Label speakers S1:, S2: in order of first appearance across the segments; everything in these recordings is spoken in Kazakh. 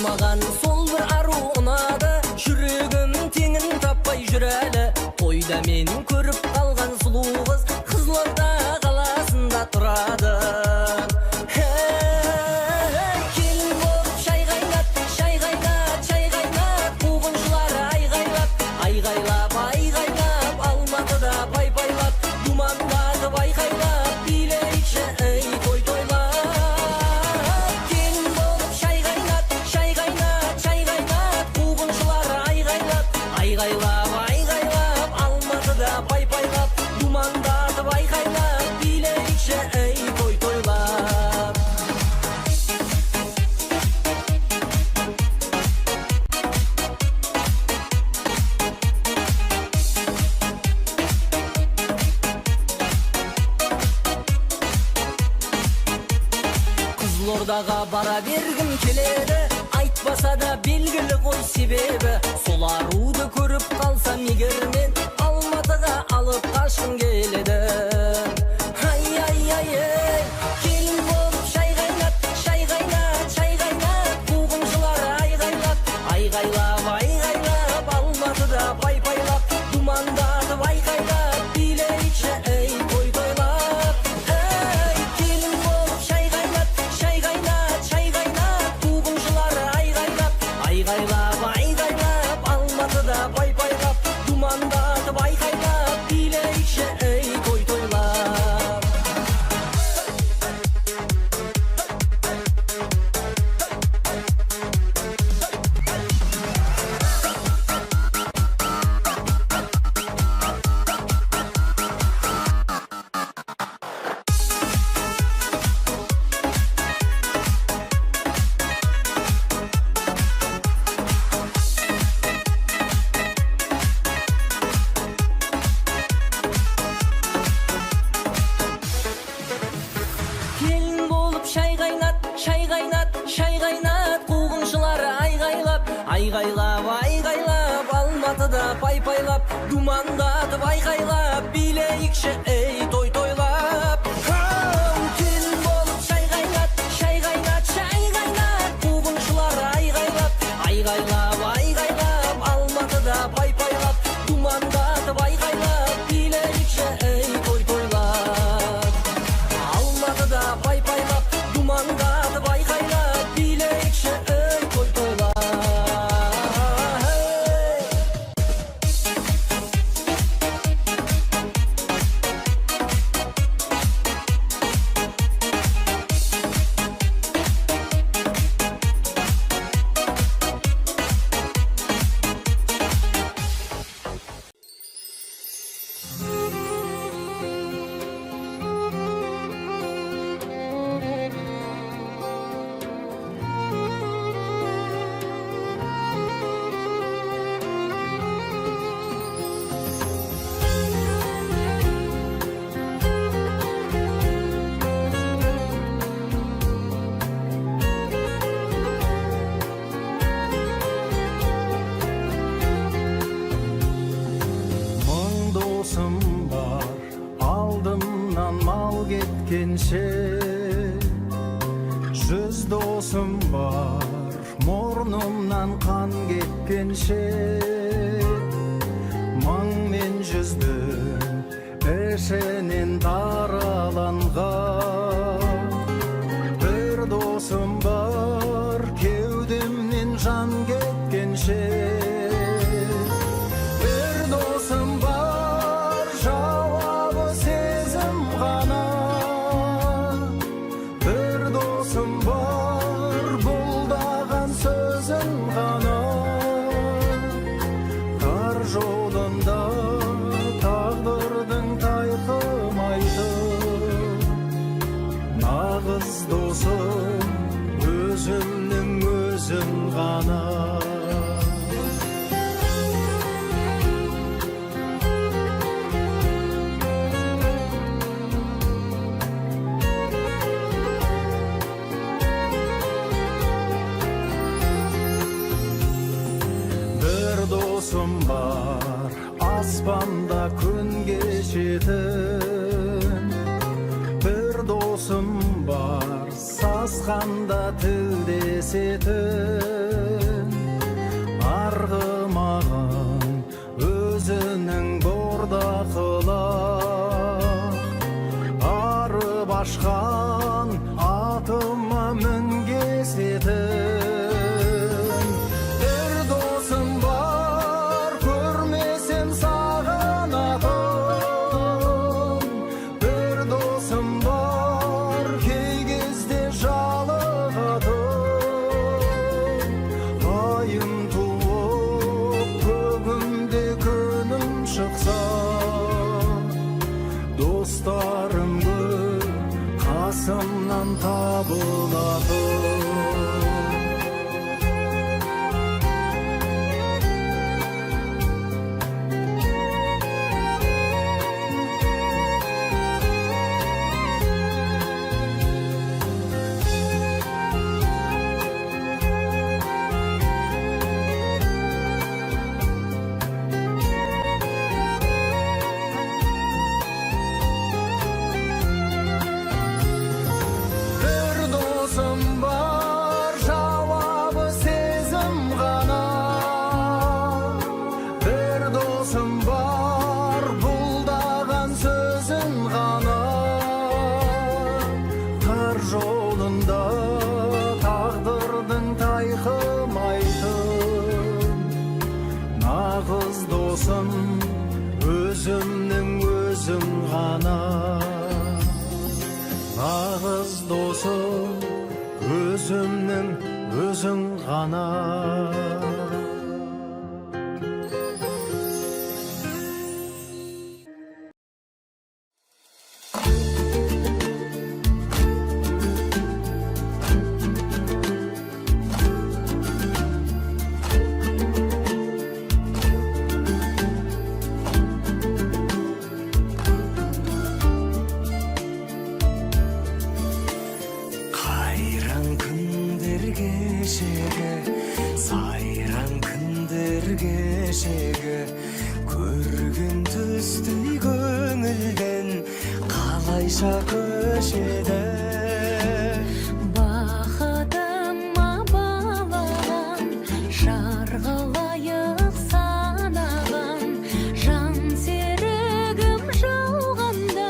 S1: Mаған сол бір ару ұнады, жүрегім теңін таппай жүрәлі. Тойда мен көріп қалған сұлу қыз Қызылорда қаласында тұрады. Келін болып шай қайнат, шай қайнат, шай қайнат, қуғыншылар айғайлап, айғайлап, айғайлап, Алматыда пай-пайлап, думандатып айқайлап, билейікші ей той тойлап. Келін болып шай қайнат, шай қайнат, шай қайнат, қуғыншылар айғайлап, айғайлап, айғайлап, Алматыда пай-пайлап, думандатып айқайлап, билейікші ей той тойлап. Қызылордаға бара бергім келеді, айтпаса да белгілі ғой себебі. Сол аруды көріп қалсам егер мен Алматыға алып қашқым келеді. Ай, ай, ай, ай, келін болып шай қайнат, шай қайнат, шай қайнат, қуғыншылар айғайлап, айғайлап, айғайлап, Алматыда пай-пайлап, думандатып айқайлап, билейікші ей той тойлап. Ей, келін болып шай қайнат, шай қайнат, шай қайнат, қуғыншылар айғайлап, айғайлап, айғайлап, Алматыда пай-пайлап, думандатып айқайлап, билейікші ей той тойлап. Келін болып шай қайнат, шай қайнат, шай қайнат, қуғыншылар айғайлап, айғайлап, айғайлап, Алматыда пай-пайлап, думандатып айқайлап, билейікші ей той тойлап. Келін болып шай қайнат, шай қайнат, шай қайнат, қуғыншылар айғайлап, айғайлап, айғайлап, Алматыда пай-пайлап, думандатып айқайлап, билейікші ей той тойлап. Алматыда пай-пайлап, думандатып айқайлап, билейікші ей той тойлап.
S2: Aldımdan mal ketkenşe, 100 dosum var, mornumdan kan ketkenşe. Мың мен жүздің ішінен тараlanған бір досым бар, кеудемнен жан кеткенше. Bir dosum var, cevabı sezim ғана. Bir dosum var, бұлдаған сөзім ғана. Тар жолында тағдырдың тайқымайды. Нағыз досым өзімнің өзім ғана. Dosum var, aspanda күн кешетін. Bir dosum var, сасқанда тілдесетін. арғымағын өзінің бордақылап арып ашқан атыма мінгесетін бір досым бар көрмесем сағынатын бір досым бар кей кезде жалығатын айым туып көгімде күнім шықса достарым көп қасымнан табылатын бір досым бар жауабы сезім ғана бір досым бар бұлдаған сөзін ғана тар жолында тағдырдың тайқымайтын нағыз досым өзімнің өзім ғана нағыз досым өзімнің өзің ғана қайран күндер кешегі сайран күндер кешегі көрген түстей көңілден қалайша көшеді
S3: бақытыма балаған жарғылайық санаған жан серігім жауғанда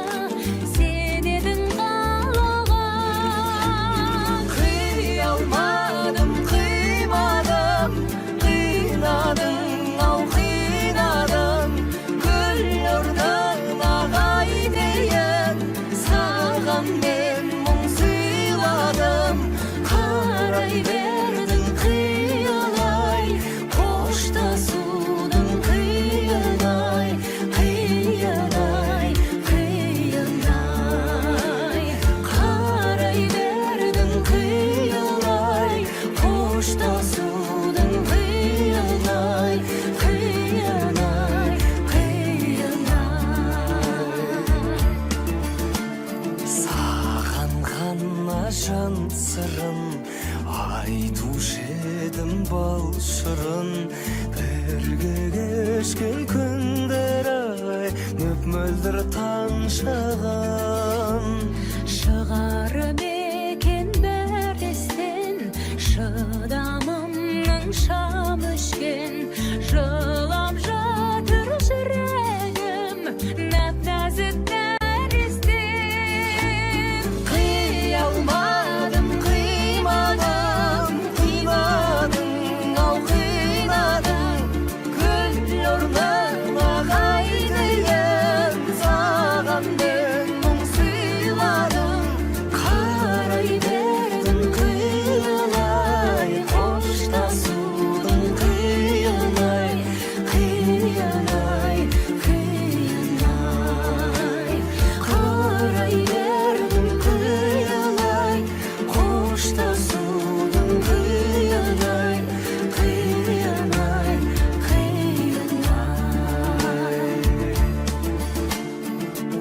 S3: сен едің қалаған қия алмадым қимадым қинадың ау қинадың гүл орнына қайтейін саған мен мұң сыйладым қарай бердің қиялай қоштасудың қиынай қиынай қиынай қарай бердің қиялай қоштасудың қиынай қиынай қиынай
S1: саған ғана жан сырын айтушы едім бал шырын бірге кешкен күндер ай мөп мөлдір таң шаған
S3: шығарып екен бір естен шыдамымның шам өшкен жылап жатыр жүрегім нәп-нәзік нәрестен қия алмадым қимадым қимадың ау қинадың гүл орнына қайтейін саған мен мұң сыйладым қарай бердің қиялай қоштасудың қиынай қиынай қиынай қарай бердің қиялай қоштасудың қиынай қиынай қиынай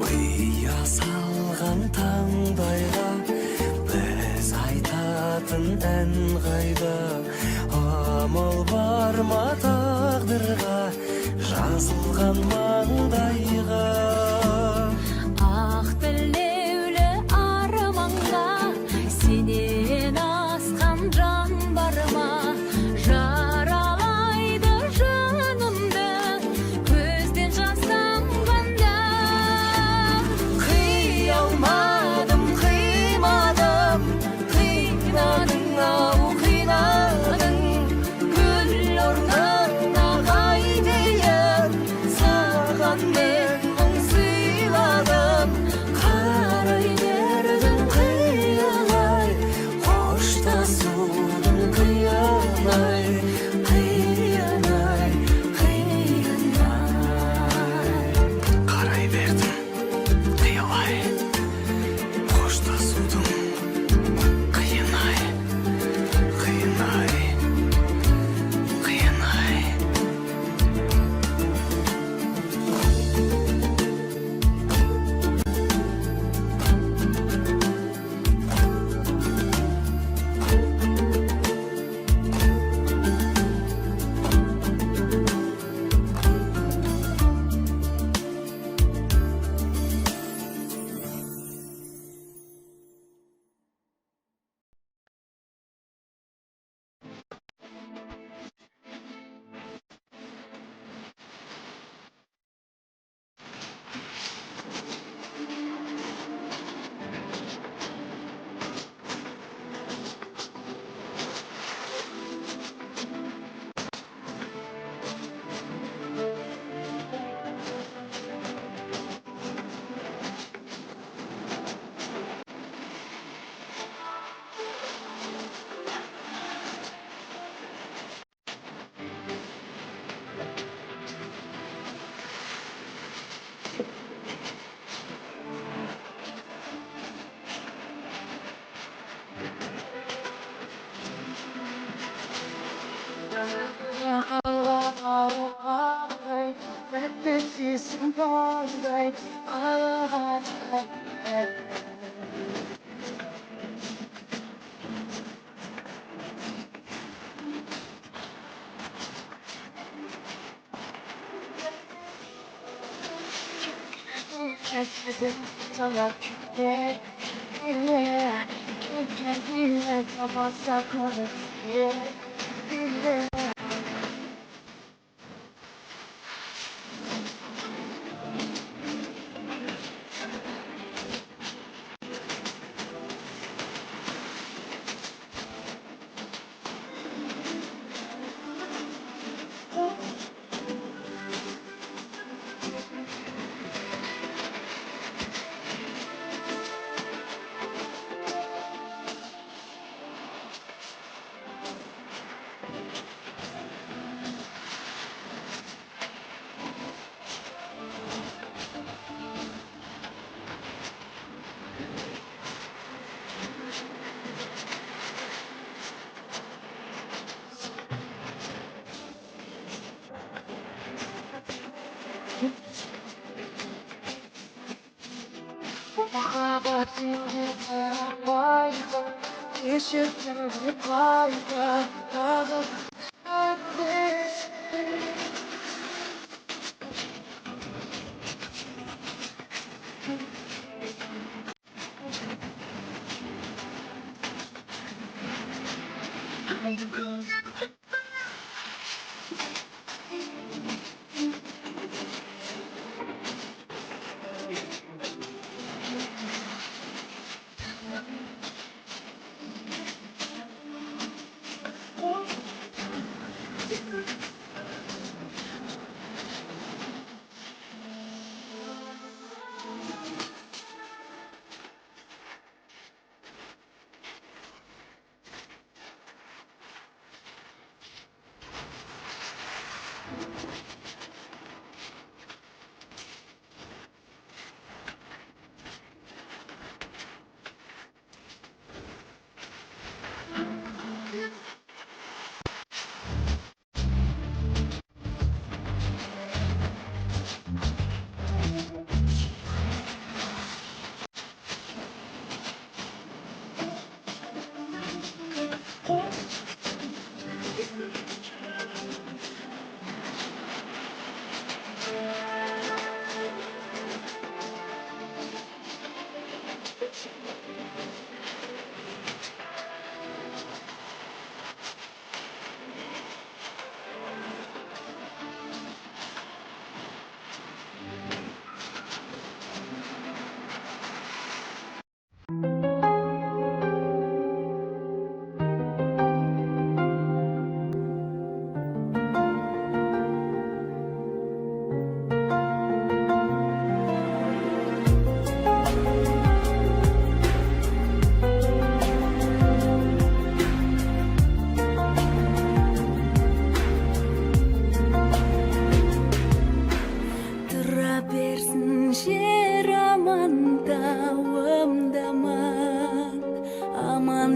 S1: ұя салған таңдайға біз айтатын ән қайда амал бар ма тағдырға жазылған маңдайға
S3: ақ тілеулі арманға сенен асқан жан бар ма жаралайды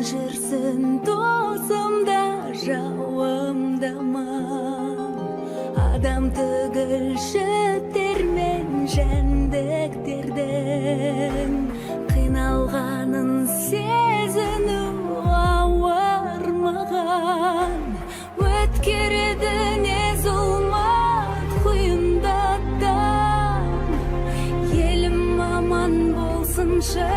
S3: жүрсін досымда жауымдаман адам түгіл шөптермен жәндіктердің қиналғанын сезіну ауыр маған өткереді не зұлмат құйындаттан елім аман болсыншы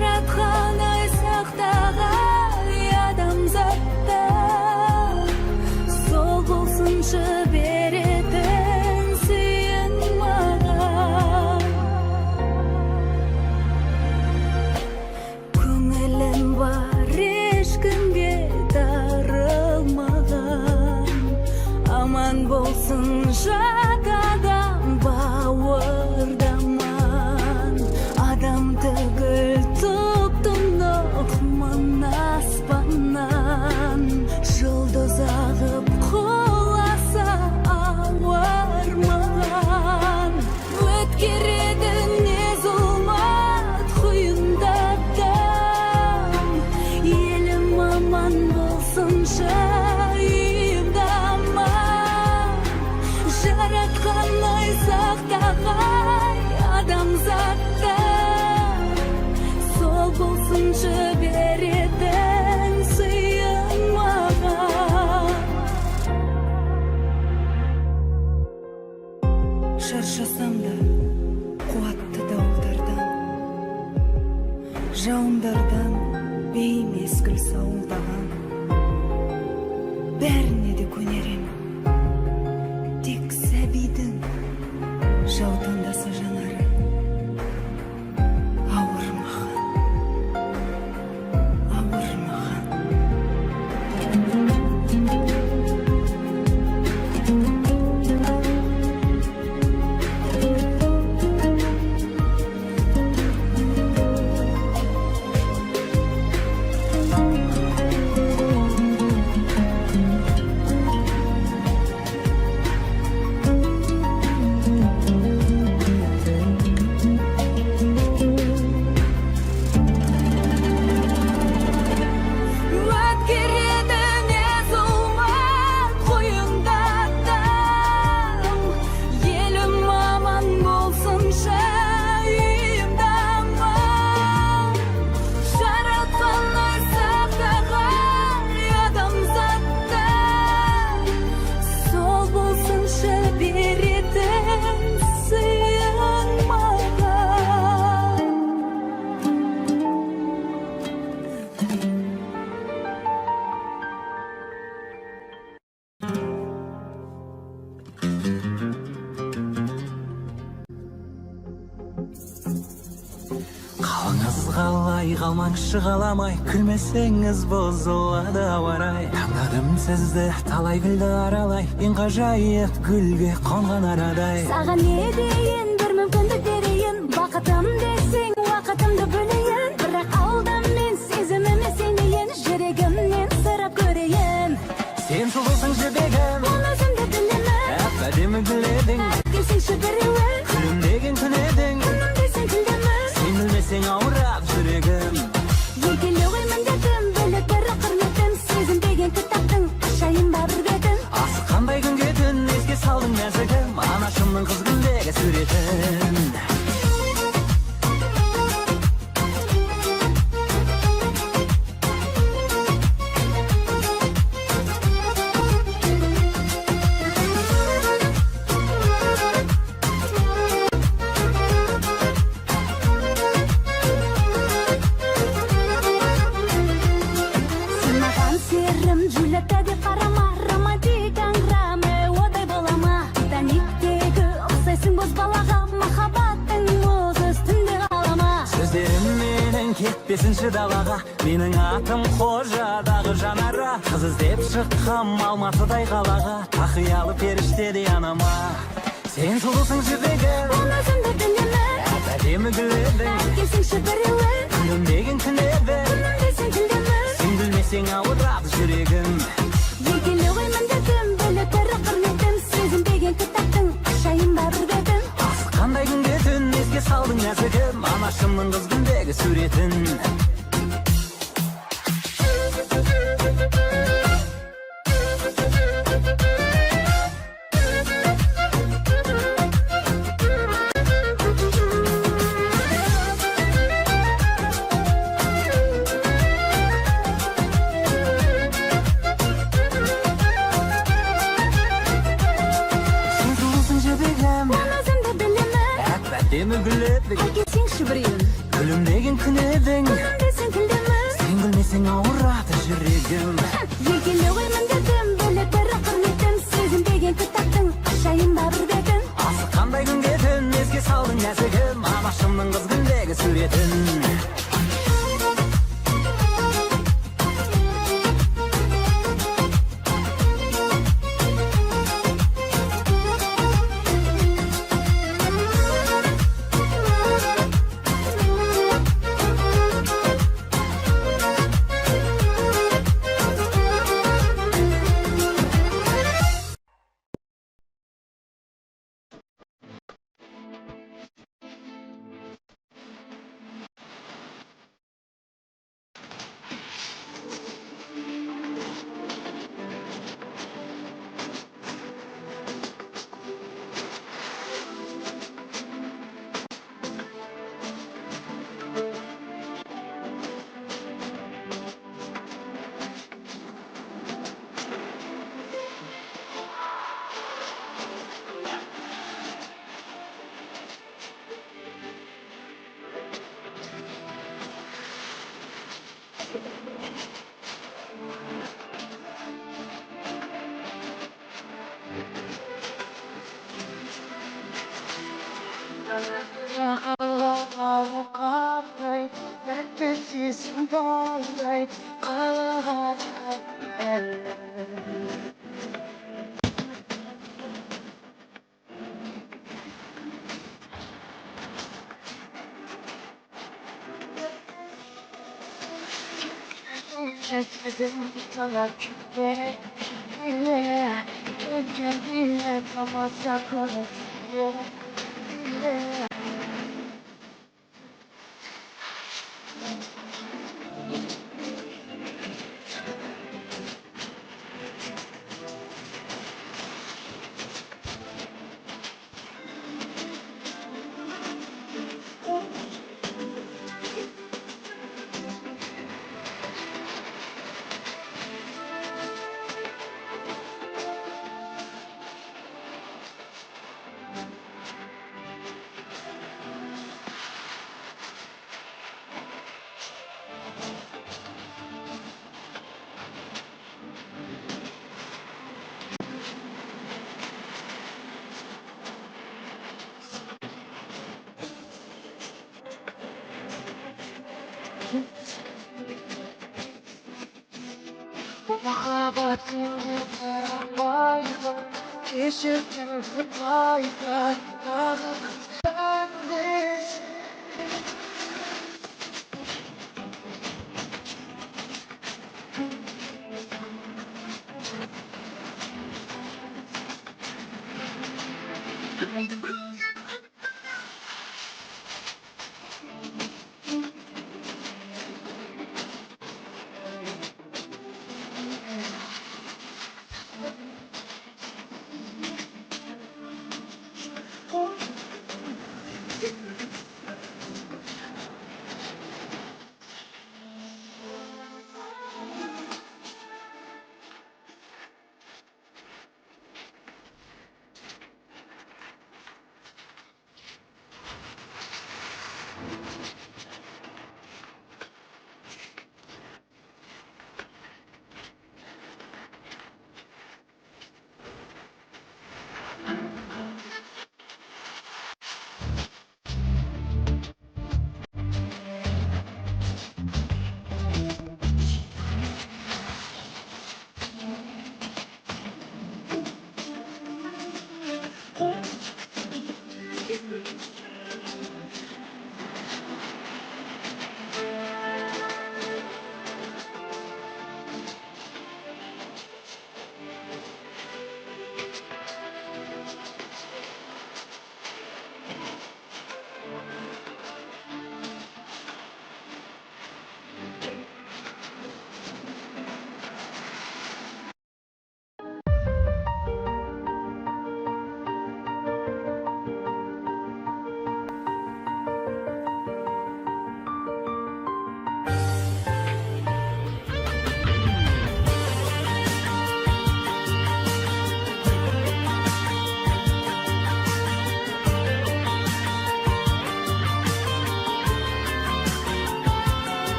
S3: жаратқаны сақтаған адамзатта сол болсыншы беретін сүйін маған жауындардан беймезгіл сауылдаған бәріне де көнерем тек сәбидің жаутаңдаса жанары ауыр маған
S2: Қалыңыз қалай қалмаңызшы қаламай, күлмесеңіз бұзылады ауа-рай. Таңдадым сізді талай гүлді аралай, ең ғажайып гүлге қонған арадай.
S3: Саған не дейін, бір мүмкіндік берейін, бақытым десең уақытымды бөлейін, бірақ алда мен сезіміме сенейін, жүрегімнен сұрап көрейін.
S2: Сен сұлусың жібегім,
S3: Оны өзімді білемін,
S2: әп-әдемі гүл едің,
S3: келсеңші біреуі,
S2: күлімдеген күн едің,
S3: күнім десең күлдемін.
S2: сен білмесең ауырап жүрегім.
S3: Егіле ғой міндетім, бөлек бірі құрметім, сезінбеген кітаптың ашайын ба бір бетін.
S2: Асыққандай күнге түн еске салдың нәзігім, анашымның қыз күндегі суретін.
S3: Сынаған серім Джульетта деп қарама, романтик әңгіме одай болама. Титаниктегі ұқсайсың боз балаға, махаббаттың мұз үстінде қалама.
S2: Сөздерім менің кетпесінші далаға, менің атым қожадағы жанара. Қыз іздеп шыққам Алматыдай қалаға, тақиялы періштедей анама. Сен сұлусың жібегім,
S3: Оны өзімді білемін,
S2: әп-әдемі гүл едің,
S3: келсеңші біреуі,
S2: күлімдеген күн едің,
S3: күнім десең күлдемін.
S2: сен білмесең ауырады жүрегім.
S3: Егіле ғой міндетім, бөлек бірі құрметім, сезінбеген кітаптың ашайын ба бір бетін.
S2: Асыққандай күнге түн еске салдың нәзігім, анашымның қыз күндегі суретін. Сен сұлусың жібегім,
S3: Оны өзімді білемін,
S2: әп-әдемі гүл едің,
S3: келсеңші біреуі,
S2: күлімдеген күн едің,
S3: күнім десең күлдемін.
S2: сен білмесең ауырады жүрегім.
S3: Егіле ғой міндетім, бөлек бірі құрметім, сезінбеген кітаптың ашайын ба бір бетін.
S2: Асыққандай күнге түн еске салдың нәзігім, анашымның қыз күндегі суретін.
S3: болмай қалған жетмедім талап жүрме өткенде болмаса көріп Махаббатымды қарапайым кешірдім байдай тағы қандай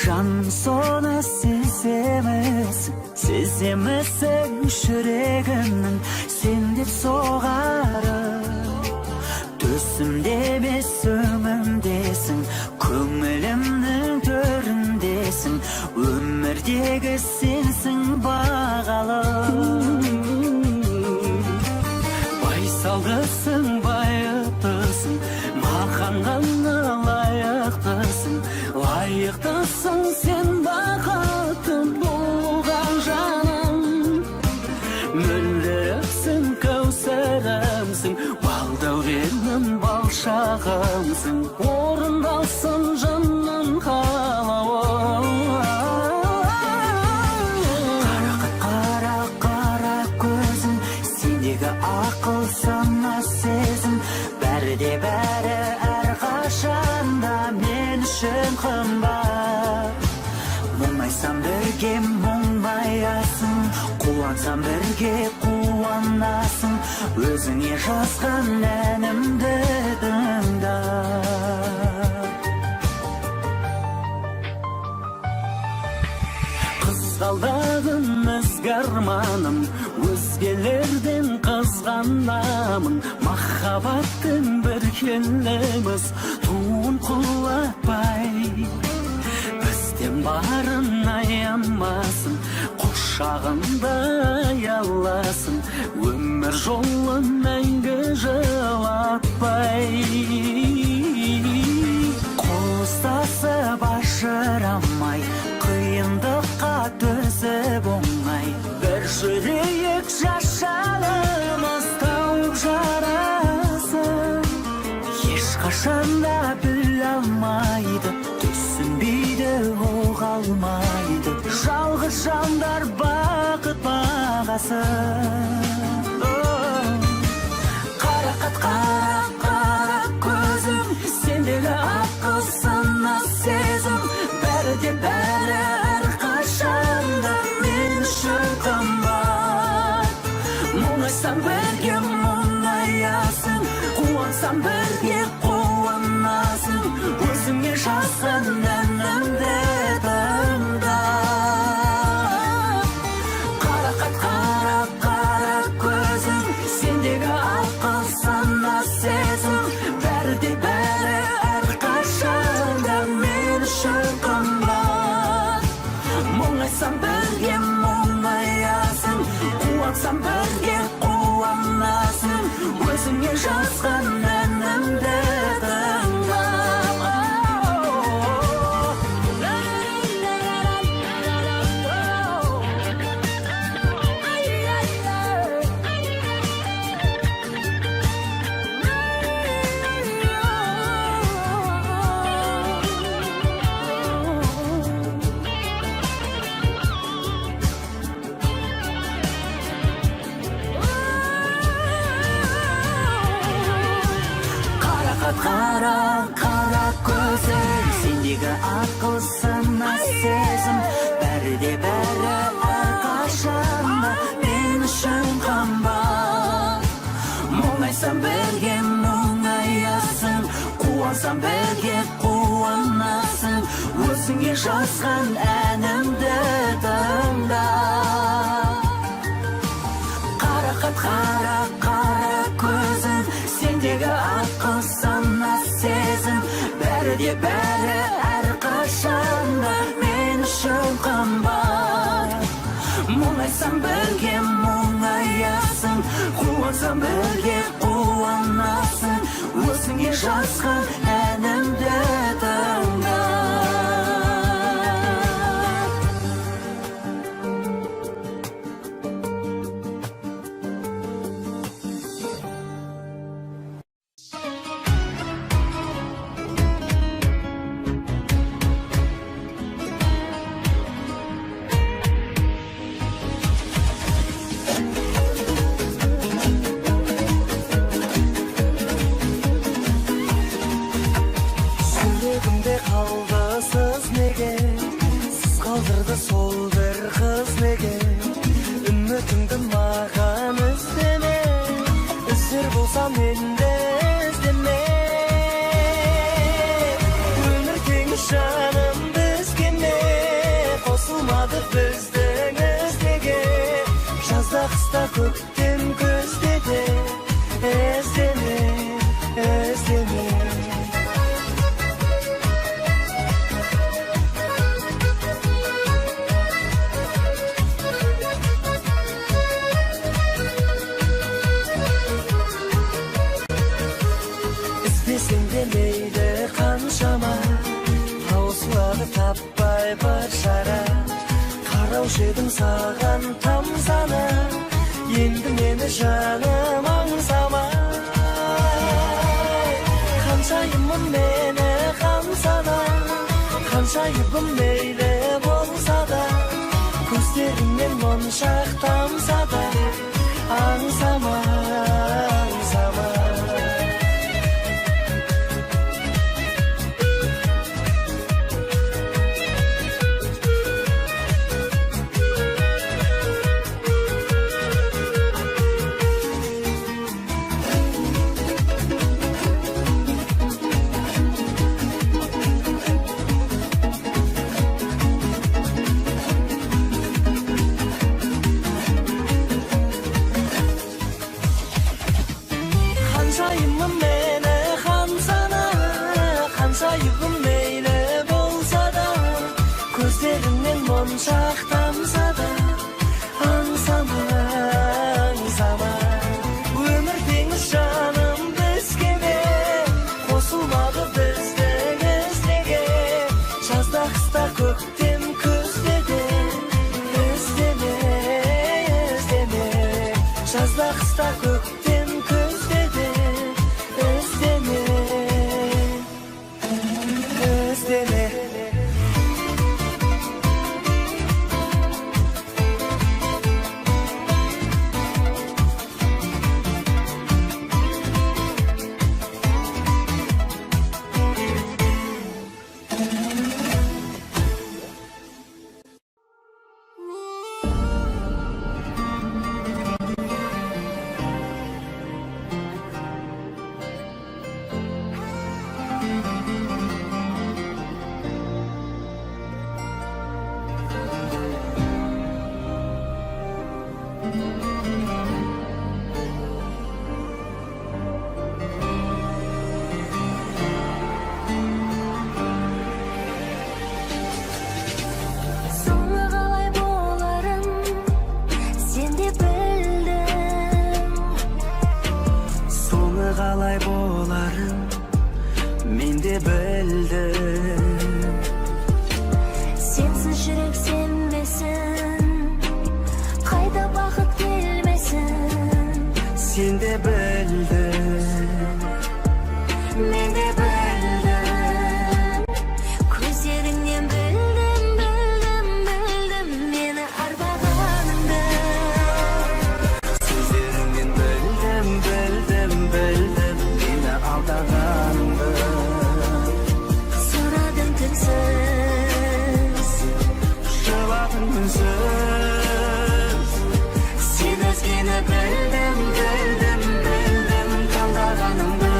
S3: Жаным соны сеземісің жүрегімнің сен деп соғары төсімде емес өңімдесің көңілімнің төріндесің өмірдегі сенсің бағалы байсалдысың байыптысың маған ғана лайықтысың лайықтысың сен бақытты болған жаным мөлдірімсің кәусәрімсің балдәуренім бал шағымсың орындалсын жанның қалауы қара қара көзің сендегі ақыл сана сезім бәрі де бәрі әрқашанда мен үшін қымбат мұңайсам бірге мұңаясың қуансам бірге қуанасың өзіңе жазған әнімді тыңда
S2: жаманым, өзгелерден қызғанамын. Махаббаттың бір келеміз, туын құлатпай, бізден барын аямасын, құшағында аяласын, өмір жолын мәңгі жылатпай. Қостасып ажырамай, қиындыққа төзіп оңай, бір жүрейік жашарымыз тауып жарасын. Ешқашанда біле алмайды, түсінбейді, оға алмайды жалғыз жандар бақыт бағасын. Қарақат қара көзім, сендегі ақыл сана сезім, бәрі де бәрі әрқашанда мен үшін қымбат. Мұңайсам бірге мұңаясың, қуансам бірге қуанасың, өзіңе жазған әнімді тыңда. Қарақат қара көзім, сендегі ақыл сана сезім, бәрі де бәрі әрқашанда мен үшін қымбат. Мұңайсам бірге мұңаясың, қуансам бірге қуанасың, өзіңе жазған әнімді тыңда. Қара көзім, сендегі ақыл сана сезім, бәрі де бәрі әрқашанда мен үшін қымбат. Мұңайсам бірге мұңаясың, қуансам бірге қуанасың, өзіңе жазған әнімді тыңда. Қарақат қара көзім, сендегі ақыл сана сезім, бәрі де бәрі әрқашанда мен үшін қымбат. Мұңайсам бірге мұңаясың, қуансам бірге қуанасың, өзіңе жазған әнімді тыңда. Сол бір қыз неге, үмітіңді маған іздеме, іздер болса менде іздеме. Өмір теңіз жаным бізгеме, қосылмады біздің іздеге, жазда қыста көктем күзде де іздеме, іздеме. Мейлі қаншама таусылады таппай бір шара, қараушы едім саған тамсана, енді мені жаным аңсама. Қаншайымын мені қамсана, қаншайыбым мейлі болса да, көздеріңнен моншақ тамса да, аңсама, аңсама. özlege Жазда қыста көктем күздеде Özleme Жазда қыста көктем күздеде Özleme
S3: Соңы қалай боларын сен де білдің
S2: Соңы қалай боларын мен де білдім
S3: Сенсіз жүрек сенбесін қайда бақыт келмесін
S2: Сен де білдің
S3: Мен де білдім Көздеріңнен білдім Мені арбағаныңды
S2: Сөздеріңнен білдім Мені алдағаныңды
S3: Сұрадым түнсіз
S2: Жыладың үнсіз
S3: Сен өзгені білдім Таңдағаныңды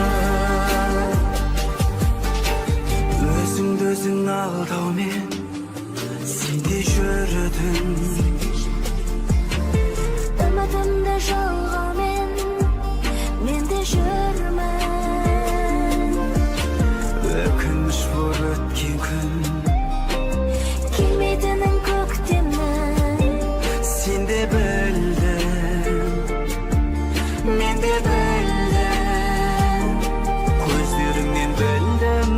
S2: Өзіңді өзің алдаумен Сен де жүрдің
S3: Үмітімді жалғаумен Мен де жүрмін
S2: Өкініш бұл өткен күн
S3: Келмейтінін көктемнің
S2: Сен де білдің
S3: Мен де білдім
S2: Көздеріңнен білдім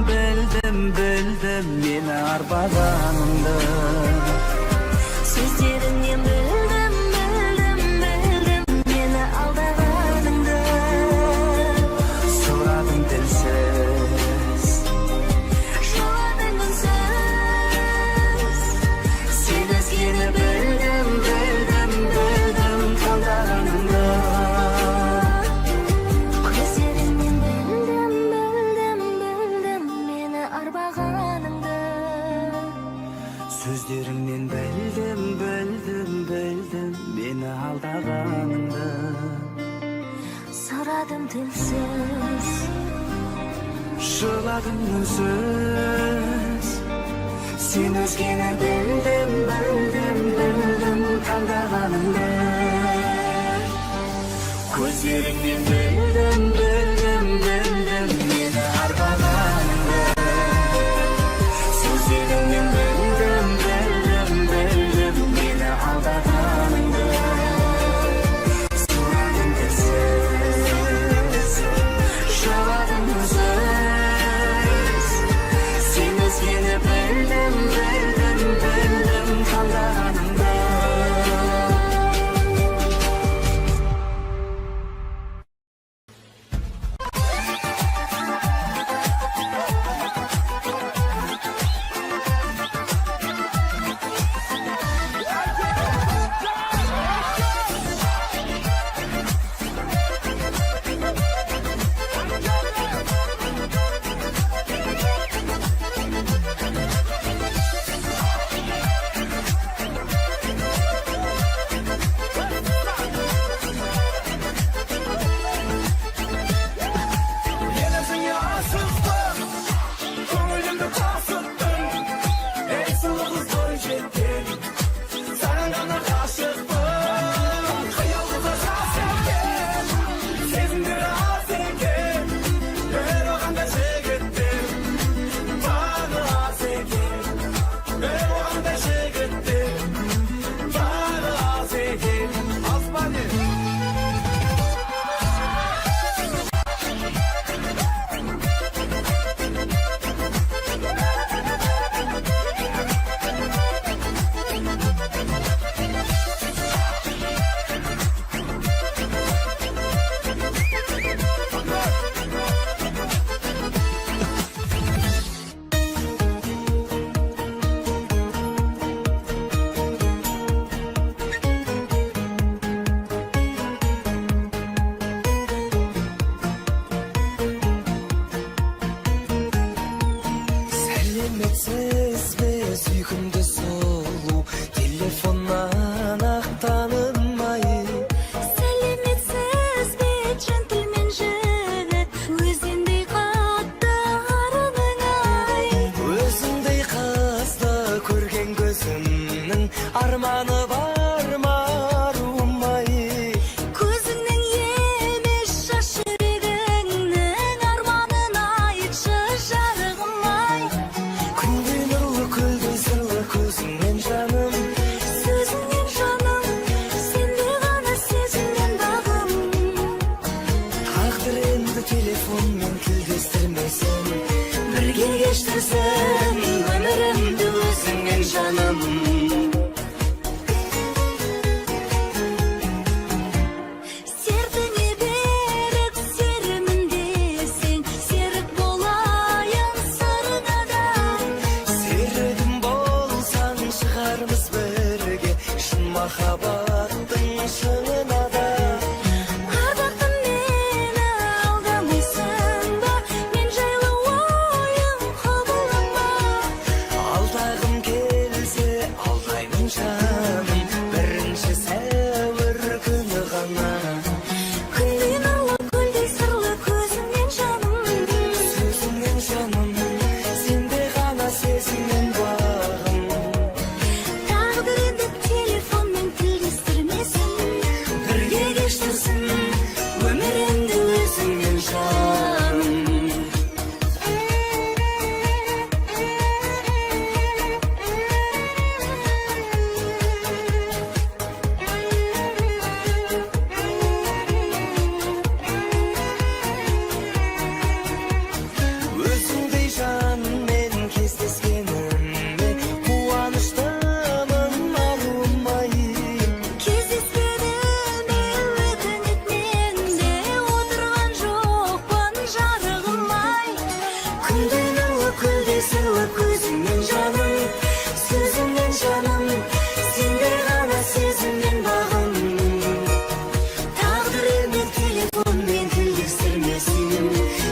S2: Мені арбағаныңды
S3: Сөздеріңнен білдім Мені алдағаныңды
S2: Сұрадым тілсіз
S3: Жыладың үнсіз Сен өзгені білдім Таңдағаныңды Көздеріңнен білдім Мені арбағаныңды
S2: Сөздеріңнен білдім Мені алдағаныңды
S3: Сұрадым тілсіз
S2: Жыладым үнсіз Сен өзгені білдім Таңдағаныңды Көздеріңнен білдім Мені арбағаныңды Сөздеріңнен білдім Мені алдағаныңды Сұрадым тілсіз Жыладым үнсіз Сен өзгені білдім Таңдағаныңды
S1: geçtirsen ömrümdü özüңen canım.
S3: Сертіңе беріп серімін десең, серік болайын сырға да.
S1: Серігім болсаң шығармыз бірге, шын махаббаттың шыңына да.
S3: Ардақтым мені алдамайсың ба, мен жайлы ойым қабылдама.
S1: Алдағым келсе алдаймын жаным, бірінші сәуір күні ғана.
S3: Күлдей нұрлы, күлдей сырлы көзіңнен жаным.
S1: Сөзіңнен жаным, сенде ғана сезімнен бағым.
S3: Тағдыр енді телефонмен тілдестірмесін,
S1: Бірге кештірсін өмірімді өзіңмен жаным. Өзіңдей жанмен кездескеніме қуаныштымын арумай.
S3: кездескеніме өкініп мен де отырған жоқпын жарығым-ай.
S1: Күлдей нұрлы, күлдей сырлы көзіңнен жаным, сөзіңнен жаным, сенде ғана сезімнен бағым. Тағдыр енді телефонмен тілдестірмесін,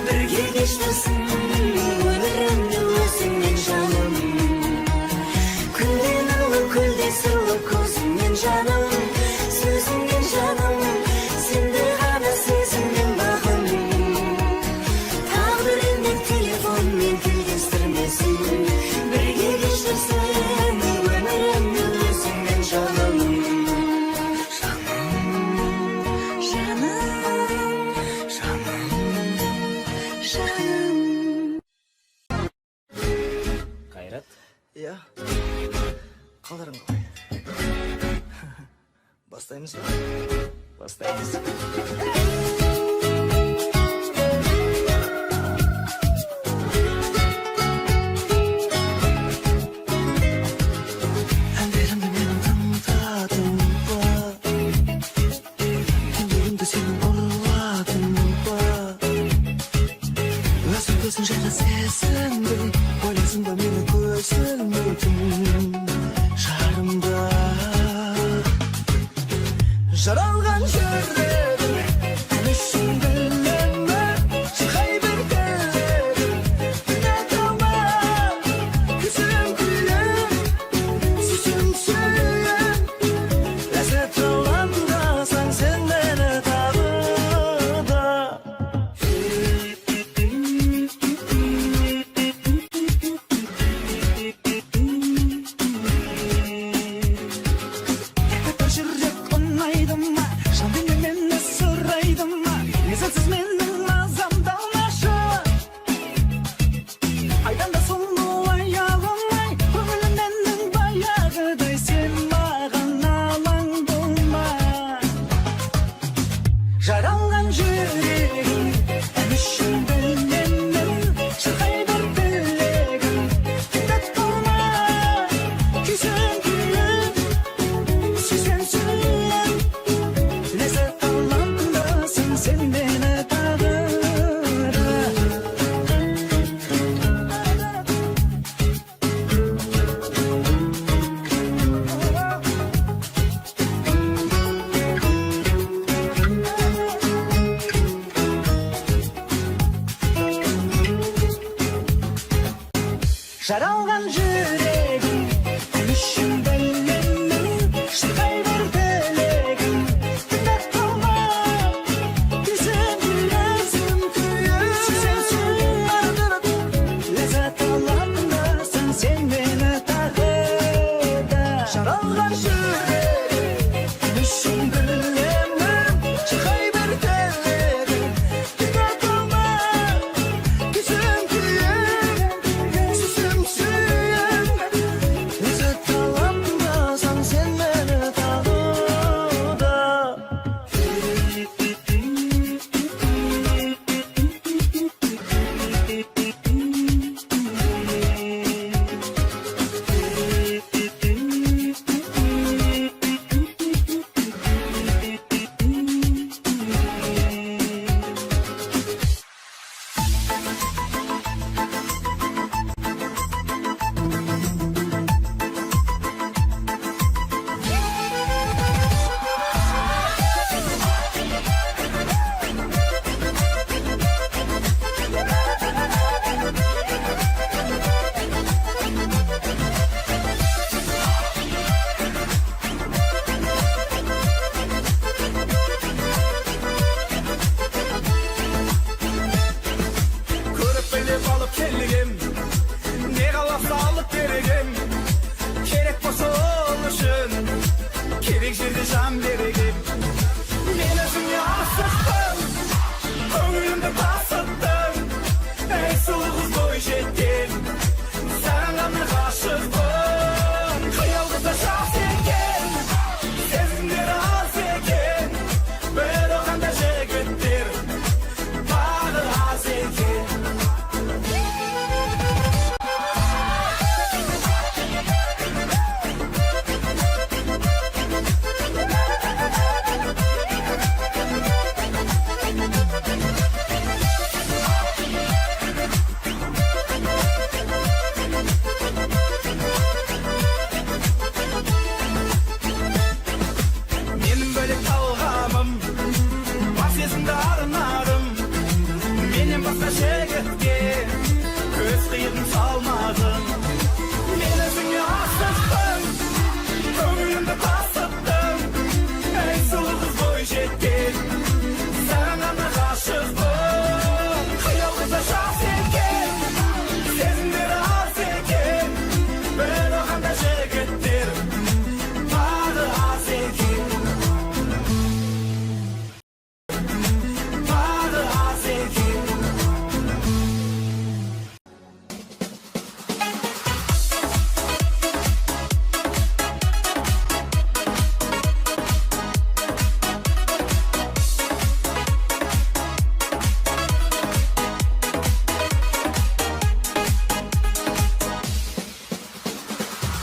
S1: бірге кештірсін өмірімді өзіңмен жаным. Күлдей нұрлы, күлдей сырлы көзіңнен жаным, сөзіңнен жаным, сенде ғана сезіммен бағым. Тағдыр енді телефонмен тілдестірмесін, бірге кештірсін өмірімді өзіңмен жаным.
S2: Қайрат,
S4: Иә, қалдарың қалай? Бастаймыз ба?
S2: бастаймыз.
S4: Әндерімді менің тыңдадың ба? Күндерімді сен ұрладың ба? Өзің жайлы сезінбей, ойлайсың ба мені көзілмейтін жарымда? Жаралған жүрегім үшін білемі, шырқай бір тілегім. Үміт алма, күзім күлем, сүзім сүйем. Ләззат алаңдасаң сен мені тағы да. Бір жүрек ұнайды ма, жан дүние мені сұрайды ма, мезгілсіз менің мазамды алмашы. Айдан да сұлу аялымай, көңілім менің баяғыдай, сен маған алаң болма. Жаралған жүрегім үшін білемін, шырқай бір тілегім. Үміт болма, күйсін күйім, сүйсен сүйем. Ләззат алаңдасың сен мені тағы да. Жаралған жүрегім үшін білемін, шырқай бір тілегім. Үміт болма, күйсін күйем, сүйсен сүйем. Ләззат алаңдасың сен мені тағы да. Жаралған жүрегім үшін білемін, шырқай бір тілегім. Үміт болма, күйсін күйем, сүзім сүйем. tekşirdi can bereket. Men özüňe aşykdym, köňülümde basatdym. Ey sulu kız boýşetdim, sen gana aşykdym. Kıyalgıda şahs eken, sezgimleri az eken. Böyle kanda şekettir, bağı az eken. Benim böyle kavgamım, vaziyetinde arınadım. Benim başka şeketke, göz kıyırdım salmadım. Men özüňe aşykdym, köňülümde basatdym. Ey sulu kız boýşetdim, sen gana aşykdym. Kıyalgıda şahs eken, sezimleri az eken. Böyle kanda şekettir, bağı az eken. Bağı az eken.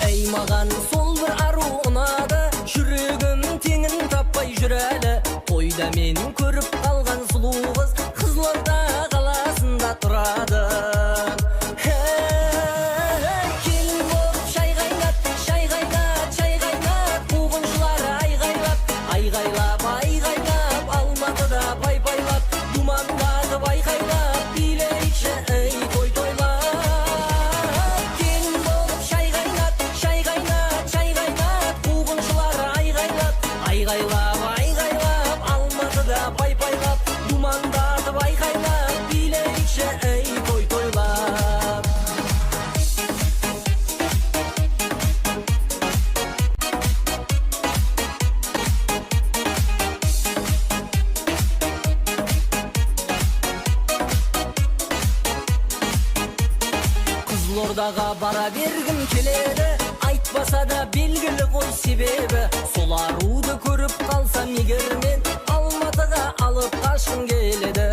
S1: Ey magan sol bir aru unady, Jüregim teňin tapmay jüreli. Toyda men körüp kalgan sulu kız Kızlarda galasynda turady. Hey, kelin bolup şay gaynat, şay gaynat, şay gaynat. Kugunçlar aygaylap, aygaylap, aygaylap. Almatyda pay-paylap, dumandady baykaylap. Bileyçe ey toy toylap. Kelin bolup şay gaynat, şay gaynat, şay gaynat. Kugunçlar aygaylap, aygaylap, aygaylap. Almatyda pay-paylap, dumandady baykaylap. Bileyçe ey toy toylap. Kızlardaga bara bergim keledi, aytbasa da belgili koy sebebi. Sol arudy körüp kalsam eger men Almatyga alıp kaçgym geledi.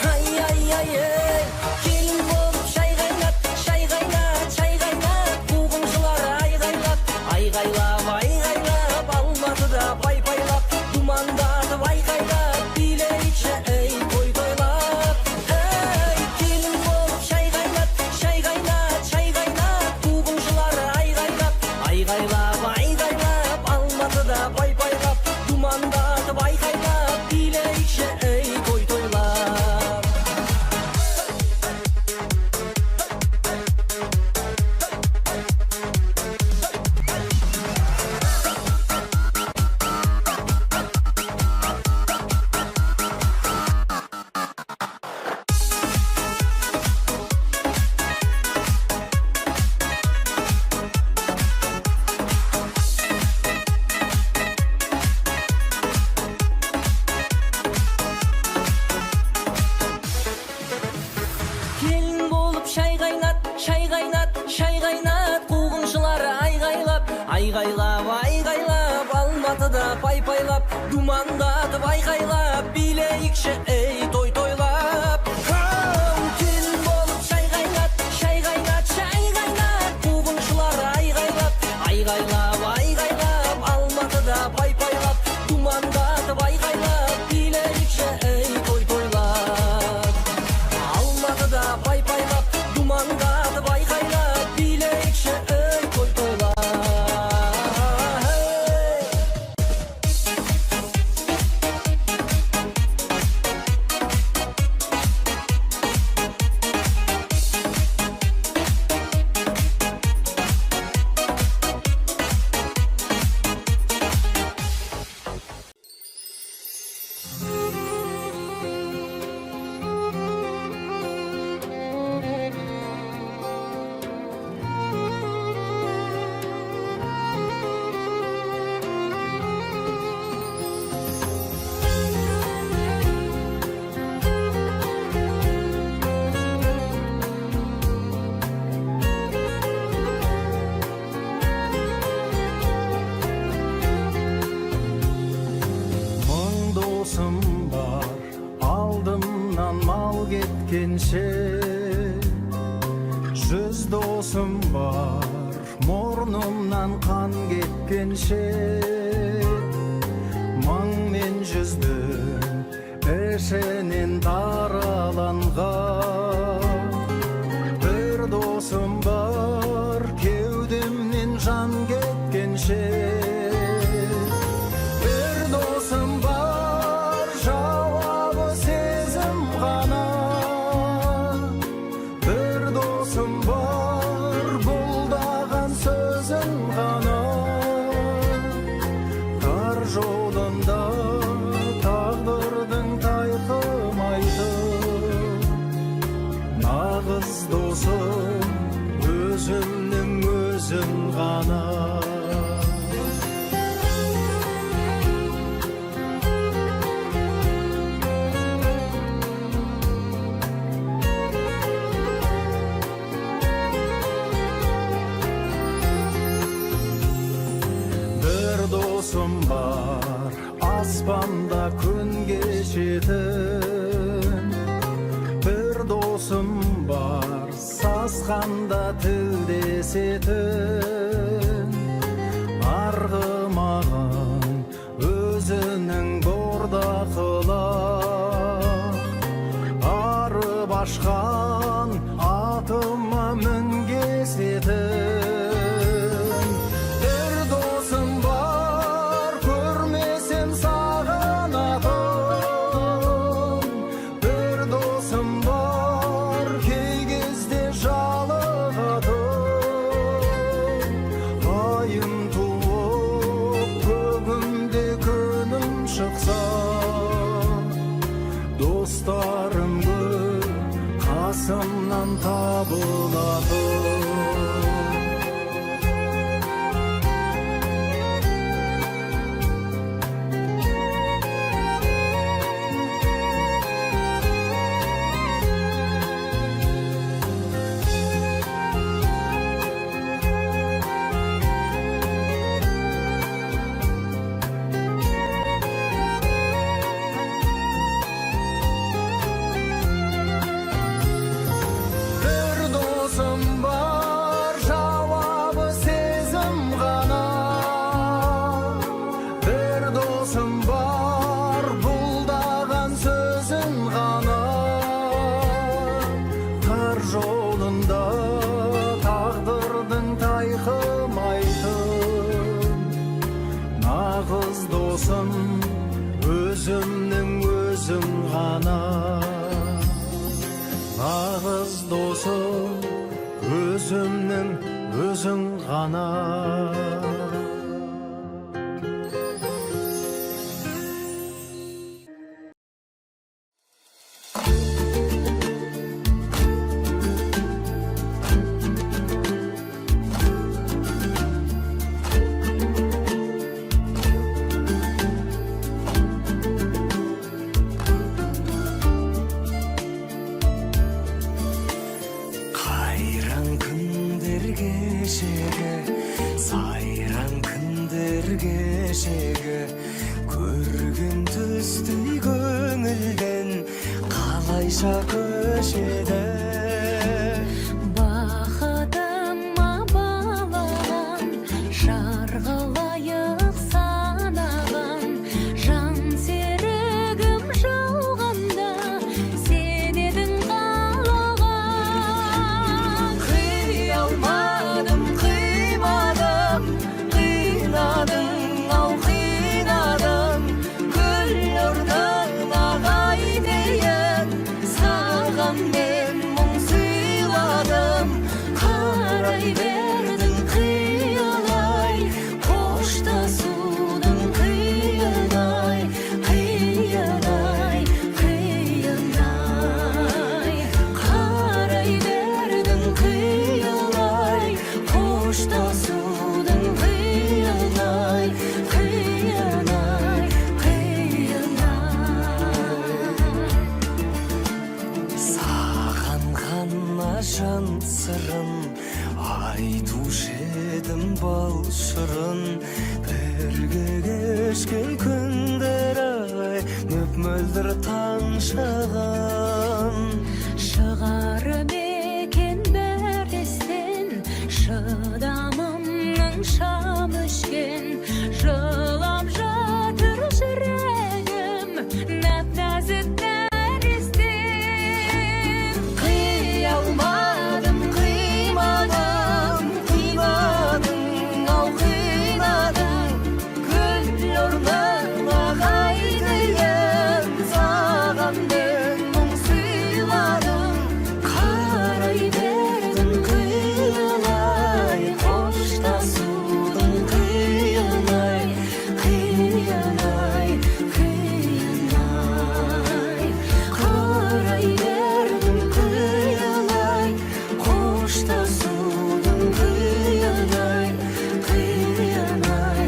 S1: Hay ay ay ay, kelin bolup şay gaynat, şay gaynat, şay gaynat. Kugunçlar aygaylap, aygaylap, aygaylap. Almatyda pay-paylap, dumandady baykaylap. Bileyçe ey toy toylap. Hey, kelin bolup şay gaynat, şay gaynat, şay gaynat. Kugunçlar aygaylap, aygaylap, aygaylap. Almatyda pay-paylap, dumandady baykaylap. Bileyçe ey toy toylap. Kelin bolup şay gaynat, şay gaynat, şay gaynat. Kugunçlar aygaylap, aygaylap, aygaylap. Almatyda pay-paylap, dumandady baykaylap. Bileyikçe ey toy toylap. Kelin bolup şay gaynat, şay gaynat, şay gaynat. Kugunçlar aygaylap, aygaylap, aygaylap. Almatyda pay-paylap, dumandady baykaylap. Bileyikçe ey toy toylap. Almatyda pay-paylap, dumandady baykaylap. Bileyçe ey toy toylap. Hey.
S5: кеткенше, жүз досым бар мұрнымнан қан кеткенше, мың мен жүздің ішінен дараланған бір досым бар кеудемнен жан кеткенше. Bir dosum var cevabı sezim gana, bir dosum var buldağan sözüm gana. Kar jolunda tağdırdın tayqımaydı, nağız dosum özümnün özüm gana. Dosum var aspanda gün geçетін, bir dosum var sasқанда тілдесетін. Арғымағын өзінің бордақылап, арып ашқан атыма мінгесетін. Dostlarım bu kasımdan tabuladı. Жолында тағдырдың тайқымайтын, нағыз досым өзімнің өзім ғана. Нағыз досым өзімнің өзің ғана.
S6: Сайран күндер кешегі, көрген түстей көңілден қалайша көшеді.
S3: Бақытыма балаған, жарғалайық санаған, жан серігім жауғанда сен едің қалаған.
S6: Қия алмадым, қимадым, қинадың, ау қинадың, гүл орнына қайтейін, саған мен мұң сыйладым. Қарай бердің қиялай, қоштасудың қиынай, қиынай, қиынай. Қарай бердің қиялай, қоштасудың қиынай, қиынай, қиынай. Саған ғана жан сырын айтушы едім бал шырын. Бірге кешкен күндер ай, мөп-мөлдір таң шығын. Hoştasudum kıyınay, kıyınay,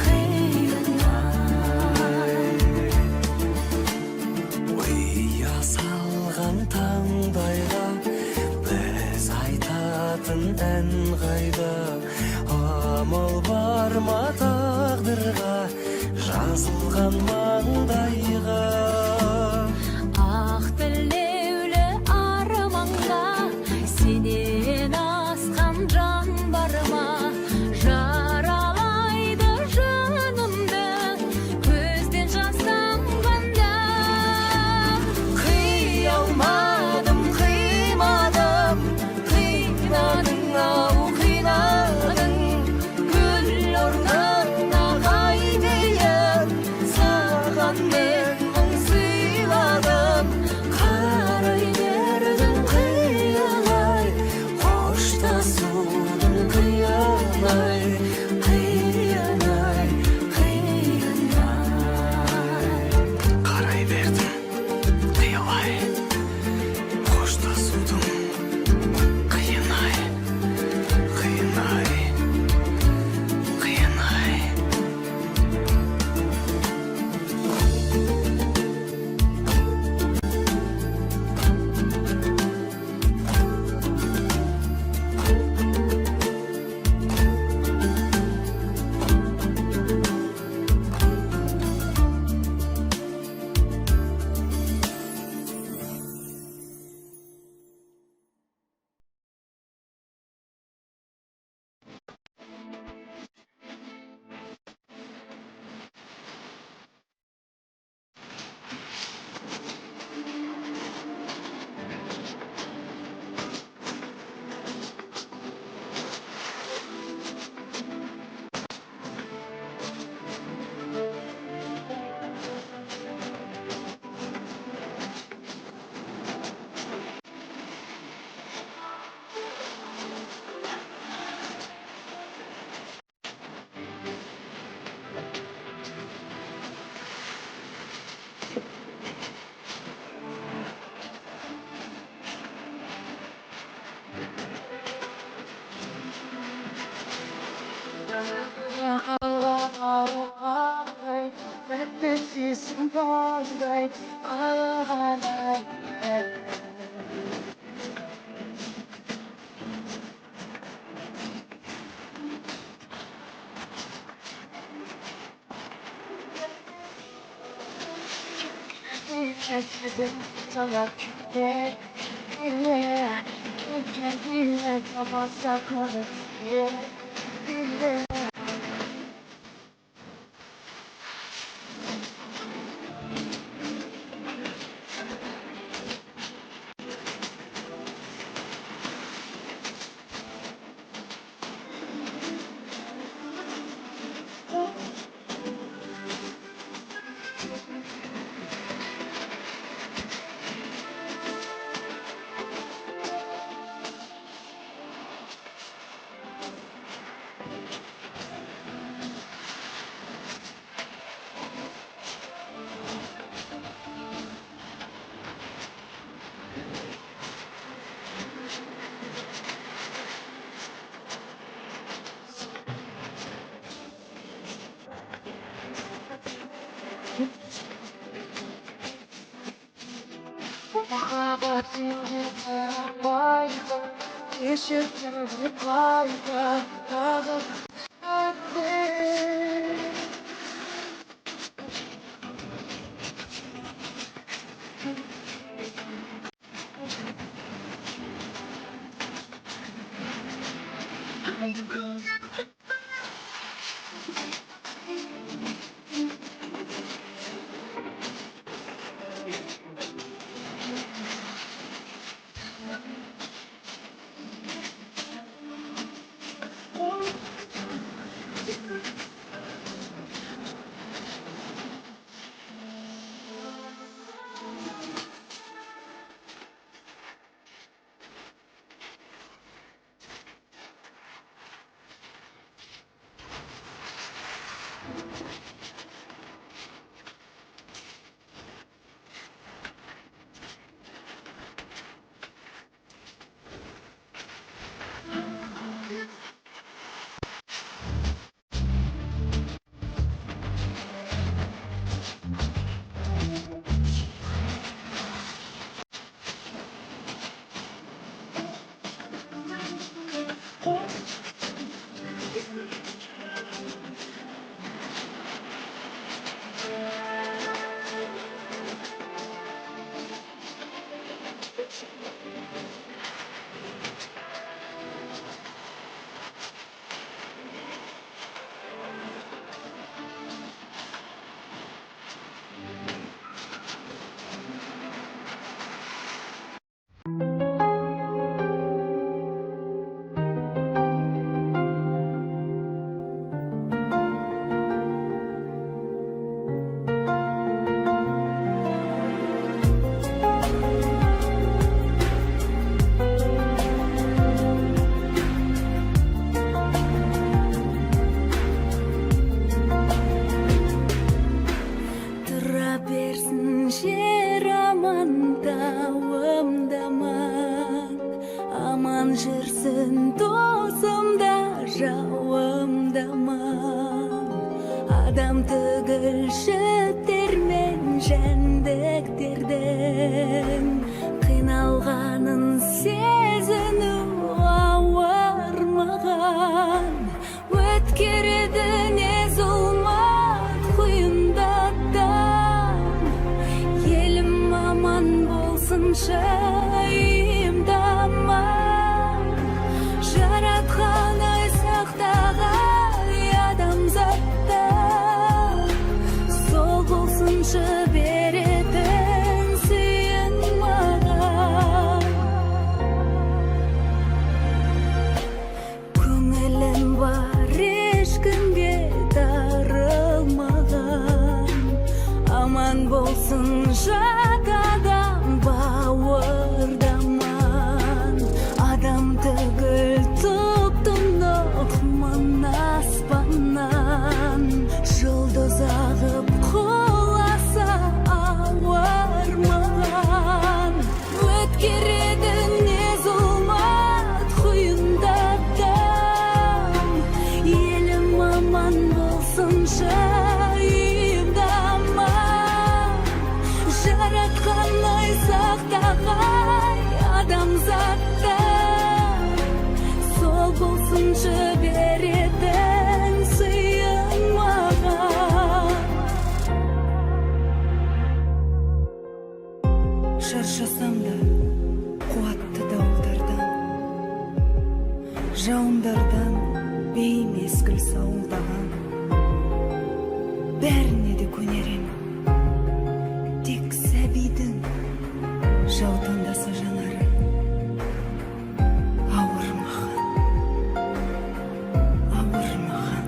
S6: kıyınay. Uyya salgan tаңдайға біз айтатын ән қайда, амал бар ма тағдырға жазылған маңдайға.
S3: Ақ тілеулі арманға сенен асқан жан бар ма? Жаралайды жанымды көзден жас тамғанда.
S6: Қия алмадым, қимадым, қинадың ау қинадың. Гүл орнына қайтейін, саған мен мұң сыйладым. Қарай бердің қиялай, қоштасудың қиялай, қиялай, қиялай. Қарай бердің қиялай, қоштасудың қиялай, қиялай, қиялай.
S3: dosum da jawım daman Adam tıgıl şıtırmen jendektirden Kıynalganın sezini ağırmağan Ötkirdi ne zulmat kuyundattan Yelim aman bolsun şayim daman Jaratkan aysaqtagay adamzatta Sol bolsunça bereden sıyınmagan Көңілім бар ешкімге дарылмаған Аман болсын жат адам бауырдаман Адам түгіл тұптым нұқман аспаннан Жұлдыз ағып құласа ауырмаған Өткереді не зұлмат құйындаттан Елім аман болсын жайымдаман Жаратқан айсақтағай адамзатта Сол болсыншы беретін сыйын маған Шаршасам да қуатты дауылдардан Жауындардан беймезгіл сауылдаған Бәріне де көнерем Тек сәбидің жаутаңдаса жанары Ауырмаған Ауырмаған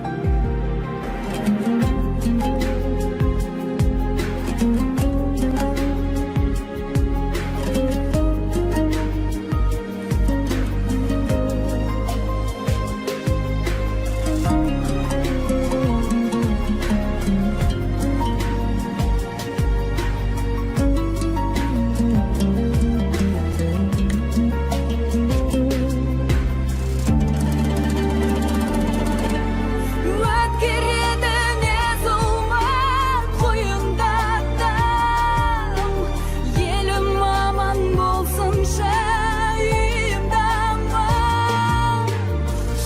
S3: Өткереді не зұлмат құйындаттан Елім аман болсын жайымдаман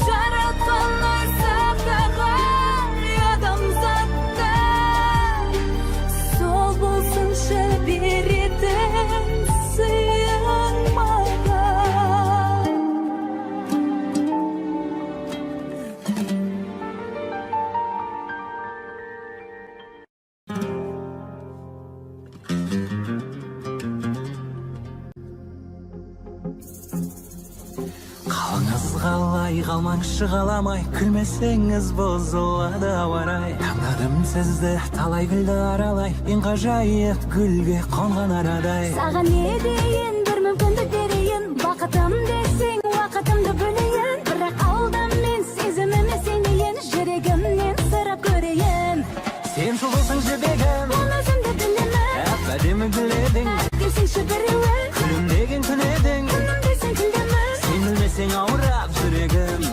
S3: Жаратқан айсақтағай адамзаттан Сол болсыншы беретін сыйын маған
S2: Қалыңыз қалай, қалмаңызшы қаламай Күлмесеңіз бұзылады ауарай Таңдадым сізді талай гүлді аралай Ең ғажайып гүлге қонған арадай
S3: Саған не дейін, бір мүмкіндік берейін Бақытым десең, уақытымды бөлейін Бірақ алдам мен сезіміме сенейін Жүрегімнен сұрап көрейін
S2: Сен сұлусың жібегім
S3: Оны өзімді білемін
S2: Әп-әдемі гүл едің
S3: Келсеңші біреуі
S2: Күлімдеген күн едің
S3: Күнім десең күлдемін
S2: Сен білмесең ауырап жүрегім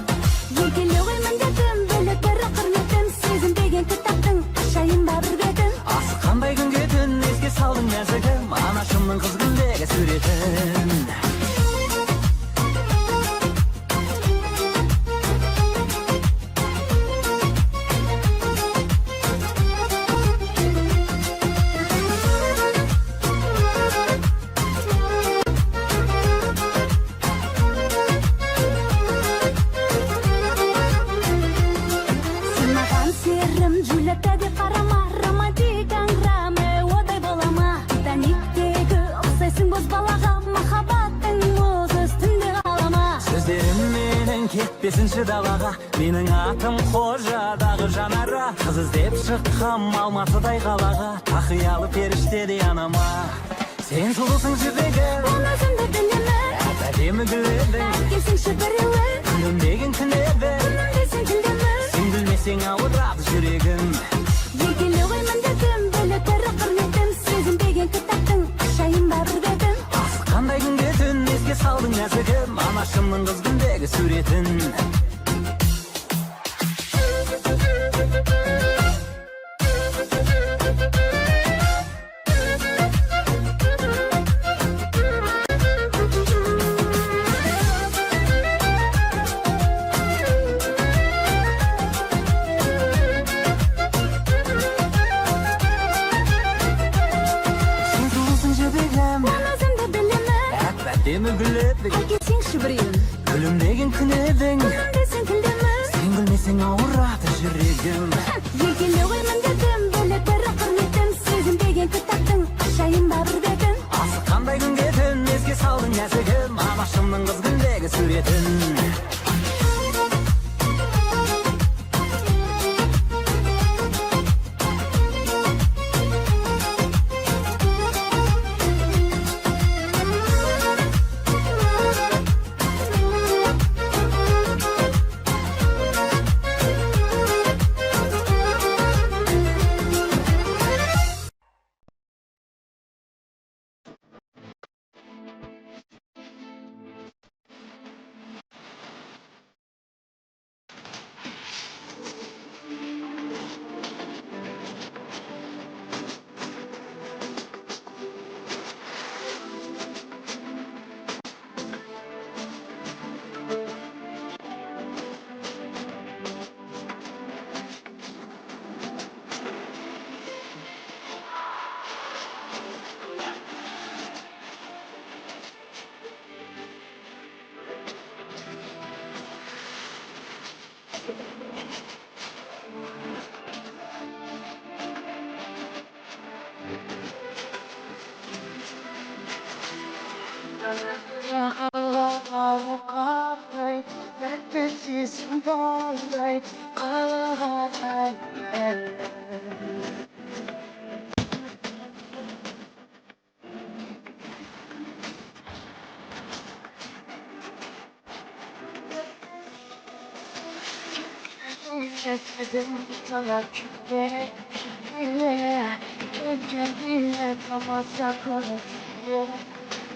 S3: Егілі ғой міндетім Бөлек бірі құрметім Сезім деген кітаптың Ашайын ба бір бетін
S2: Асыққандай күнге түн еске салдың нәзігім Анашымның қыз күндегі суретін
S3: Сынаған серім Джульетта деп қарама Романтик әңгіме одай болама Титаниктегі ұқсайсың боз балаға Махаббаттың мұз үстінде қалама
S2: Сөздерім менің кетпесінші далаға Менің атым қожадағы жанара Қыз іздеп шыққам Алматыдай қалаға Тақиялы періштедей анама Сен сұлусың жібегім
S3: Оны өзімді білемін
S2: Әп-әдемі гүл едің
S3: Келсеңші біреуі
S2: Күлімдеген күн едің
S3: Күнім десең күлдемін
S2: Сен білмесең ауырады жүрегім
S3: Егілі ғой міндетім Бөлек бірі құрметім Сезім деген кітаптың Ашайын ба бір бетін
S2: Асыққандай күнге түн еске салдың нәзігім Анашымның қыз күндегі суреті süretin. Sen sulusun jebegem,
S3: Ben özümde bilemem.
S2: akbademi gülüp,
S3: Herkes sen şıbrıyım.
S2: gülümdegin künedin.
S3: Desin kildemin.
S2: Sen gülmeseng awurraktır жүрегim.
S3: Yegile koyman dedim. Böyle bir hürmetim. Sezim degen kitaптың aşayım da bir betim.
S2: Асы қандай күн кетін, еске салдың нәзігім, анашымның қыз күндегі суретін.
S7: Çekmedim sana küpe bile kendine tamasa konuşuyor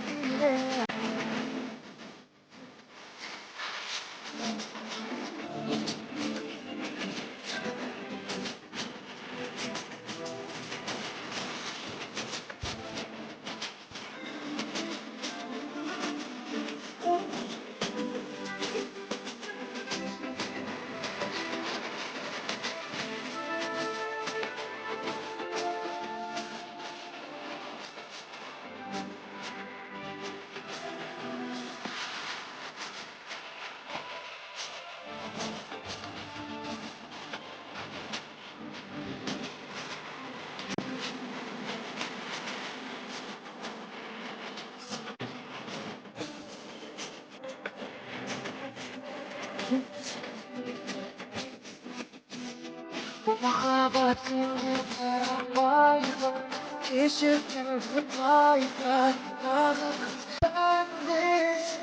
S7: bile. Muhabbetin bayla Keşiften bayla Bendesin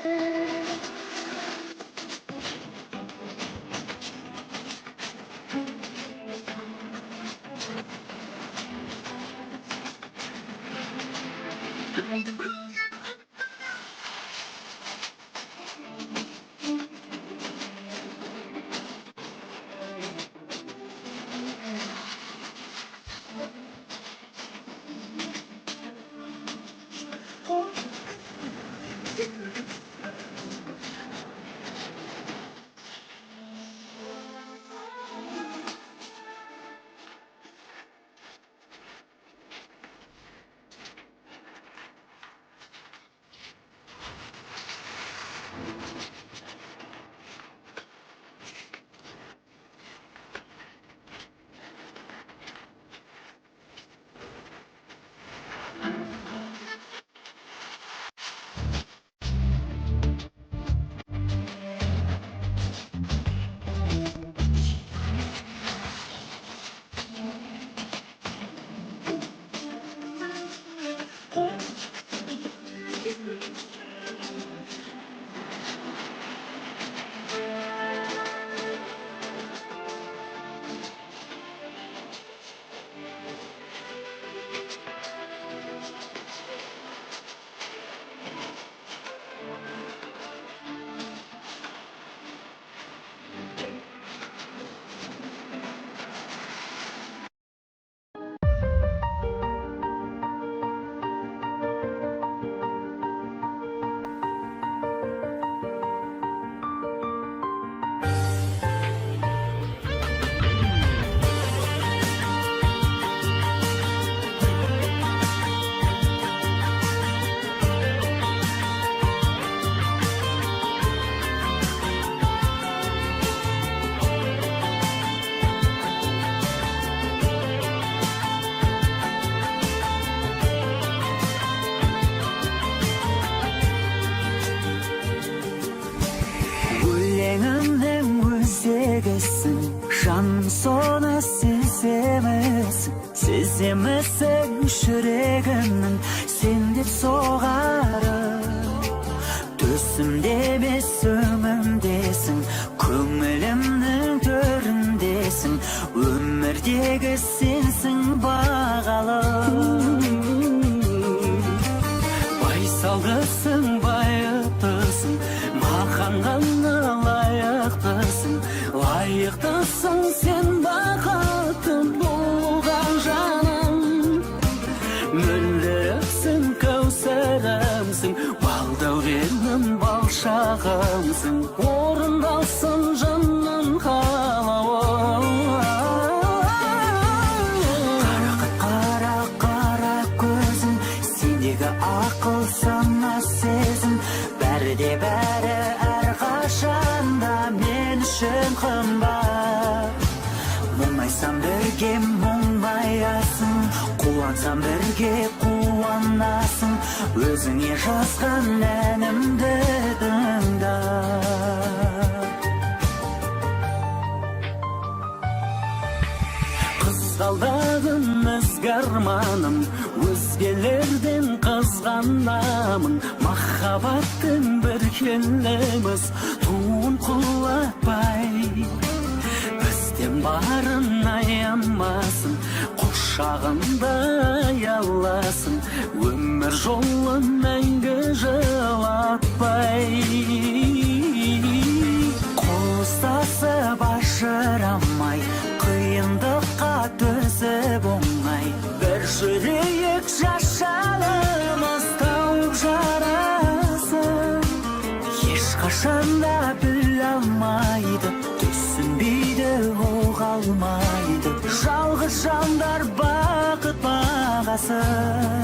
S2: sevgisin, жан соны сеземісің, сеземісің жүрегімнің сен деп соғары. Төсімде емес өңімдесің, көңілімнің төріндесің, өмірдегі сенсің бағалым. Байсалдысың, байыптысың, маған ғана лайықтысың, лайықтысың сен бақытты болған жаным. Мөлдірімсің, кәусәрімсің, балдәуренім, балшағымсың, орындалсын жанның қалауы. Қара, қара көзің, сендегі ақыл сана сезім, бәрі де бәрі әрқашанда мен үшін қымбат. Мұңайсам бірге мұңаясың, қуансам бірге қуанасың, өзіңе жазған әнімді тыңда. Қызғалдағым ізгі арманым, өзгелерден қызғанамын, махаббаттың бір келеміз туын құлатпай. Бізден барын аямасын, құшағында аяласын, өмір жолын мәңгі жылатпай. Қол ұстасып ажырамай, қиындыққа төзіп оңай, бір жүрейік жашалымыз тауып жарасын. Ешқашанда біле алмайды, түсінбейді, оға алмайды, жалғыз жандар бақыт бағасын.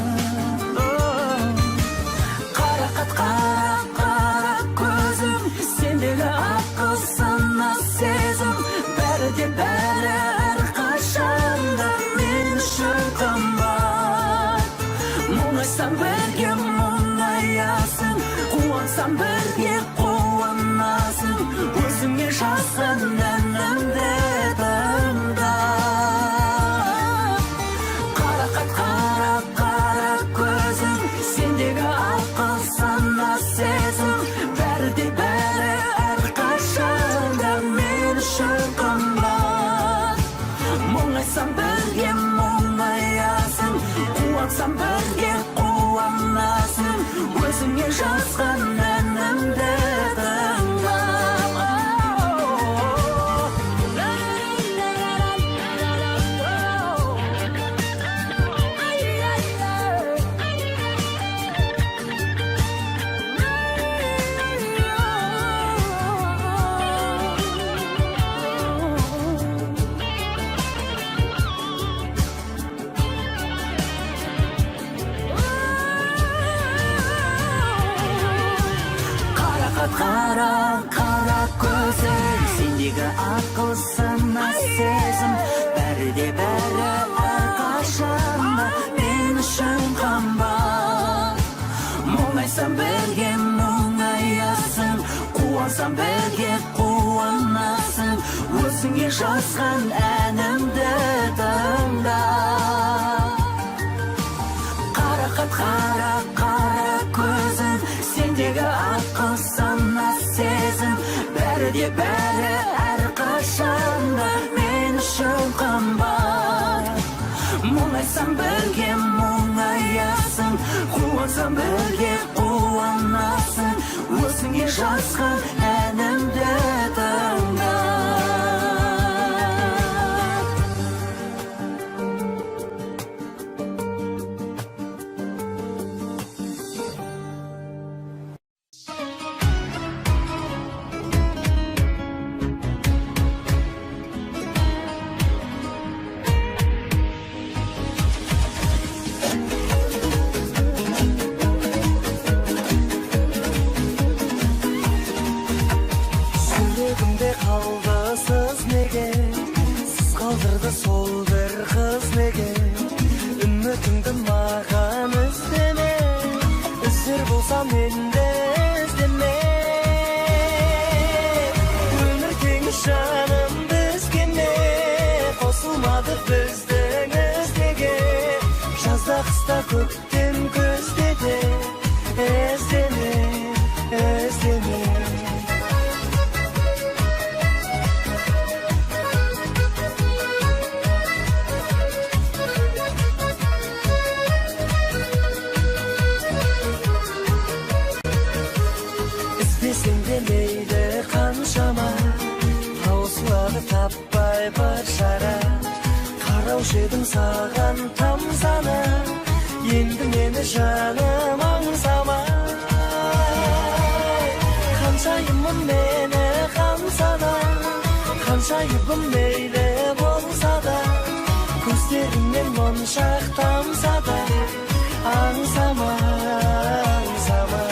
S2: Қарақат, қара көзім, сендегі ақыл сана сезім, бәрі де бәрі әрқашанда мен үшін қымбат. Мұңайсам бірге мұңаясың, қуансам бірге қуанасың, өзіңе жазған әнімді тыңда. Қарақат, қара көзің, сендегі ақыл сана сезім, бәрі де бәрі әрқашанда мен үшін қымбат. Мұңайсам бірге мұңаясың, қуансам бірге қуанасың, өзіңе жазған әнімді тыңда. Қара көзің, сендегі ақыл сана сезім, бәрі де бәрі әрқашанда мен үшін қымбат. Мұңайсам бірге мұңаясың, қуансам бірге қуанасың, өзіңе жазған әнімді тыңда. Қарақат, қара көзің, сендегі ақыл сана сезім, бәрі де бәрі әрқашанда мен үшін қымбат. Мұңайсам бірге мұңаясың, қуансам бірге қуанасың, өзіңе жазған әнімді тыңда.
S8: Сол бір қыз неге үмітіңді маған іздеме, іздер болса менде іздеме. Өмір теңіз жаным едім саған тамсана, енді мені жаным аңсама. Қаншайымын мені қамсана, қаншайымын мейлі болса да, көздеріңнен моншақ тамса да, аңсама, аңсама.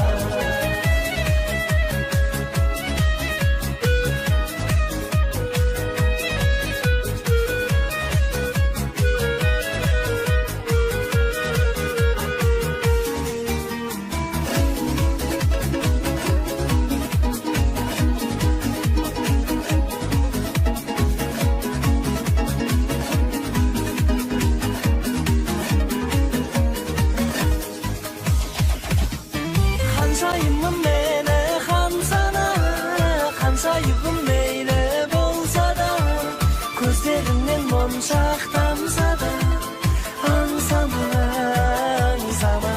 S8: Қаншайымын мені қамсана, қаншайымын мейлі болса да, көздеріңнен моншақ тамса да, аңсама, аңсама.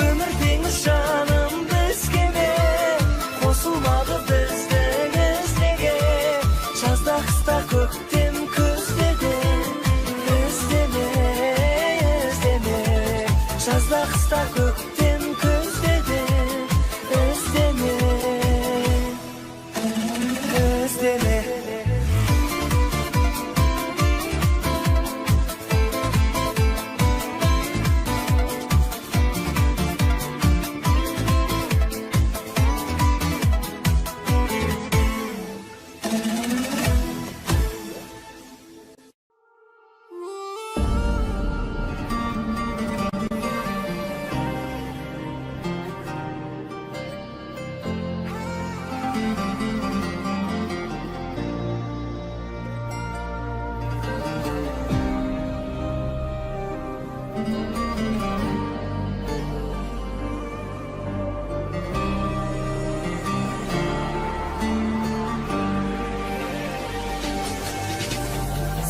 S8: Өмір теңіз жаным бізге де, қосылмады біздің іздеге. Жазда қыста көктем күзде де, іздеме, іздеме. Жазда қыста көктем күзде де, іздеме, іздеме.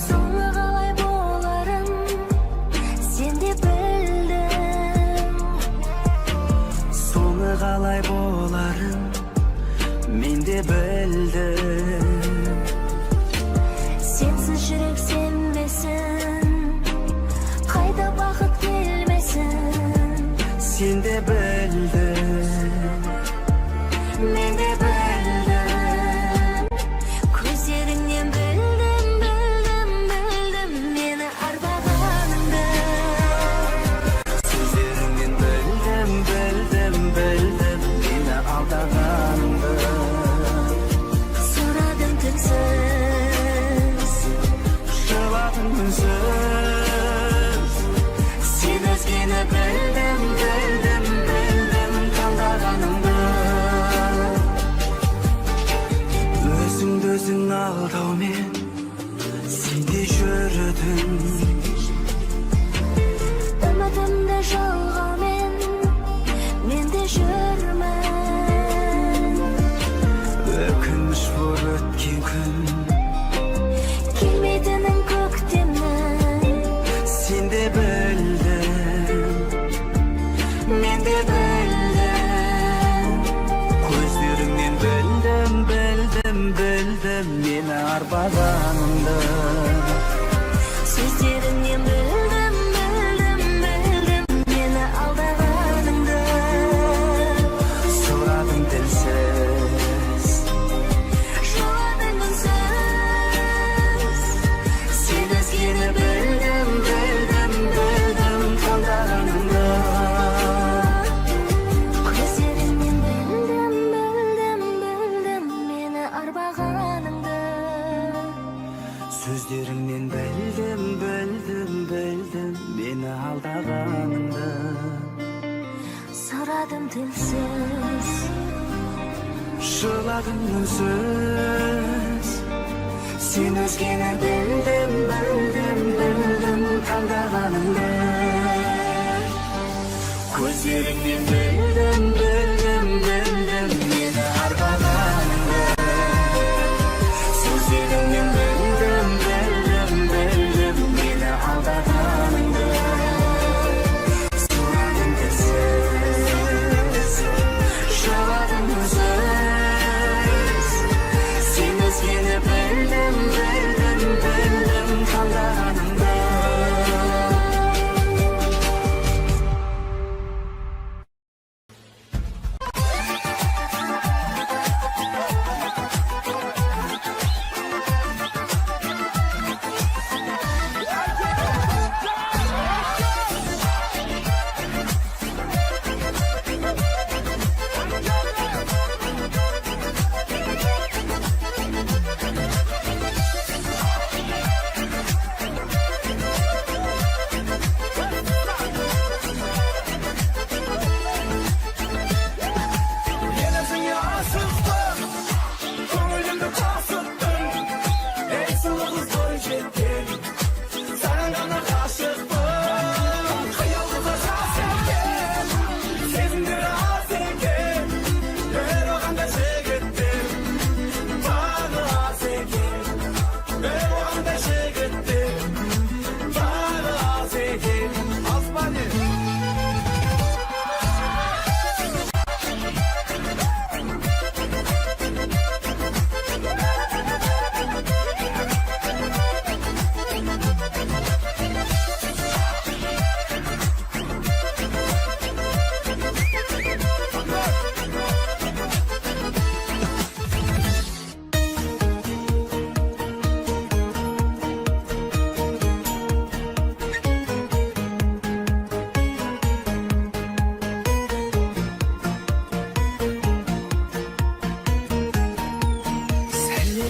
S3: Соңы қалай боларын сен де білдің.
S8: Соңы қалай боларын мен де білдім.
S3: Сенсіз жүрек сенбесін, қайда бақыт келмесін.
S8: Сен де білдің,
S3: Мен де білдім, көздеріңнен білдім, білдім, білдім мені арбағаныңды.
S8: сөздеріңнен білдім, білдім, білдім мені алдағаныңды.
S3: Сұрадым түнсіз,
S8: Жыладың үнсіз,
S3: сен өзгені білдім, білдім, білдім таңдағаныңды.
S8: өзіңді өзің алдаумен сен де жүрдің.
S3: Үмітімді жалғаумен мен де жүрмін.
S8: Өкініш болып өткен күн,
S3: Келмейтінін көктемнің,
S8: сен де білдің,
S3: мен де білдім.
S8: көздеріңнен білдім, білдім, білдім мені арбағаныңды.
S3: Сөздеріңнен білдім, білдім, білдім мені алдағаныңды.
S8: Сұрадың тілсіз,
S3: Жыладың үнсіз, сен өзгені білдім, білдім, білдім таңдағаныңды. Көздеріңнен білдім, білдім, білдім мені арбағаныңды.
S8: сөздеріңнен білдім, білдім, білдім мені алдағаныңды.
S3: Сұрадым тілсіз,
S8: Жыладың үнсіз, сен өзгені білдім, білдім, білдім таңдағаныңды. көздеріңнен білдім, білдім, білдім мені арбағаныңды. Сөздеріңнен білдім, білдім, білдім мені алдағаныңды. Сұрадың тілсіз, жыладың үнсіз, сен өзгені білдім, білдім, білдім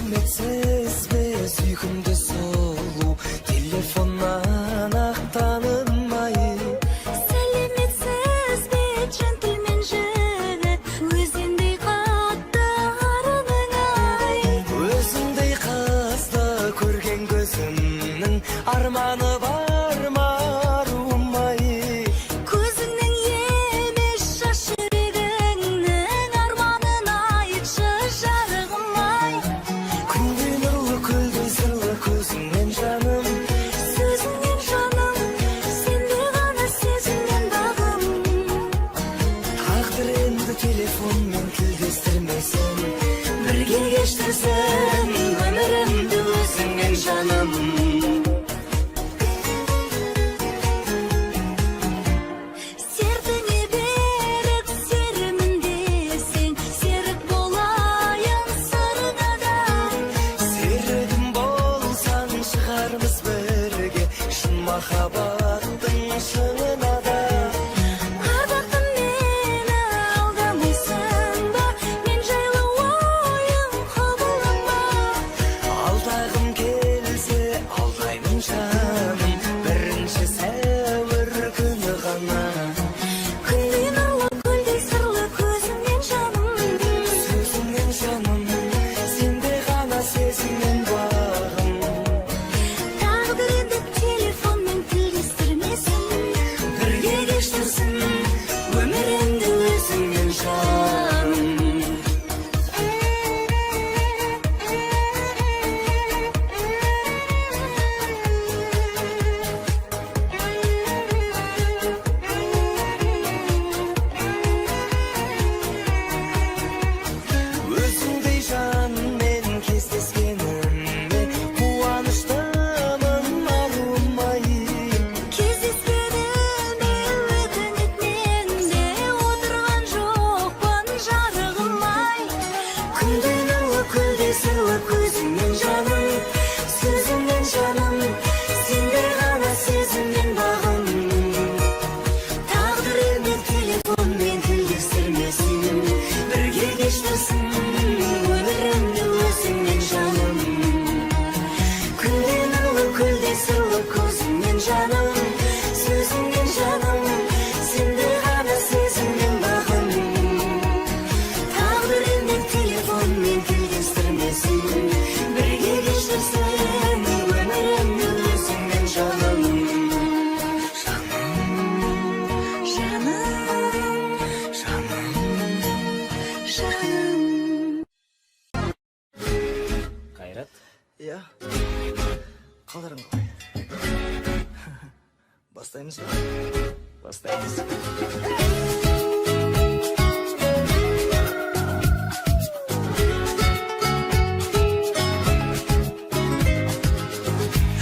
S8: Сәлеметсіз бе сүйкімді сұлу, телефоннан ақ танылмай.
S3: Сәлеметсіз бе джентльмен жігіт, өзіңдей қатты арының ай.
S8: Өзіңдей қызды көрген көзімнің арманы бар ма арумай.
S3: Көзіңнің емес шаш жүрегіңнің арманын айтшы жарығым ай.
S8: Күнде нұрлы көлдей сырлы көзіңнен жаным,
S3: Сөзіңнен жаным, сенде ғана сезімнен бағым.
S8: тағдыр енді телефонмен тілдестірмесін, бірге кештірсін өмірімді өзіңмен жаным.
S3: Сертіңе берік серімін десең, серік болайын сырыңа да.
S8: Серігім болсаң шығармыз бірге, шын махаббаттың шыңына да.
S3: Ардақтым мені алдамайсың ба, мен жайлы ойым құбылама.
S8: Алдағым келсе алдаймын жаным, бірінші сәуір күні ғана.
S3: Күндей нұрлы көлдей сырлы көзіңнен жаным.
S8: Сөзіңнен жаным, сенде ғана сезіммен бағым.
S3: Тағдыр енді телефонмен тілдестірмесін,
S8: Бірге кештірсін өмірімді өзіңмен жаным. Өзіңдей жанмен кездескеніме қуаныштымын арумай.
S3: кездескеніме өкініп мен де отырған жоқпын жарығым ай.
S8: Күнде нұрлы көлдей сырлы көзіңнен жаным, сөзіңнен жаным, сенде ғана сезіммен бағым. Тағдыр енді телефонмен тілдестірмесін, бірге кештірсін өмірімді өзіңмен жаным. Күнде нұрлы көлдей сырлы көзіңнен жаным, сөзіңнен жаным, сенде ғана сезіммен бағым. Тағдыр енді телефонмен тілдестірмесін, бірге кештірсін өмірімді өзіңмен жаным.
S2: Қайрат,
S8: Иә, қалдарың қалай? Бастаймыз ба?
S2: бастаймыз.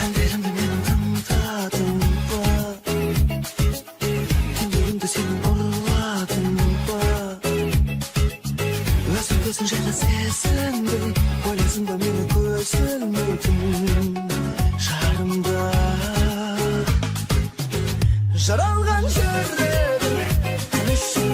S8: Әндерімді менің тыңдадың ба? Түндерімді сен ұрладың ба? Өзің жайлы сезінбей, ойлайсың ба мені көз ілмейтін жарымда? Жаралған жүрегім үшін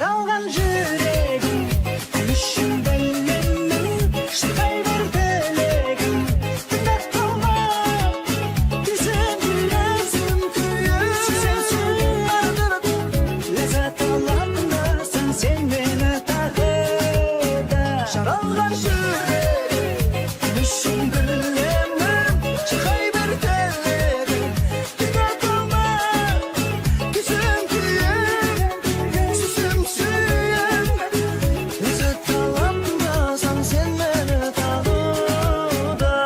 S4: Saralgan yüreğim Düşün bellemin Çıkay bir dileğim Dert olma Bizim yüreğim köyüm Sen suyardın Lezzet alamazsın sen beni takıda Saralgan yüreğim Düşün bellemin Çıkay bir dileğim Dert olma Bizim köyüm Sizim suyum Lezzet alamazsan sen beni takıda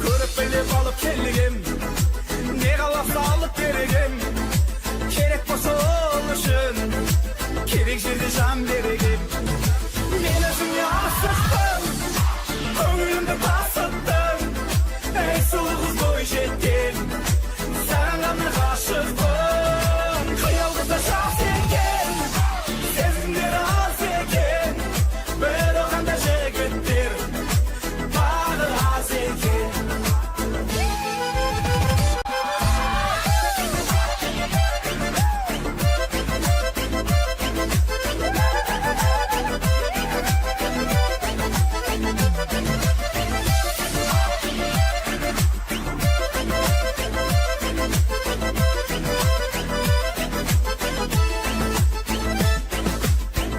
S2: Kırıp bilip alıp kelligim Ne kalaksa alıp berigim Kerek bolsa oluşun Kerek жерде жан берегim Men özümle asıktım Көңілімді басыттым Ey сұлу қыз бойжеткен Саған ғана ғашықпын Қиял қызда жас екен Сезімдері аз екен Бір қандай жігіттер Тағы аз екен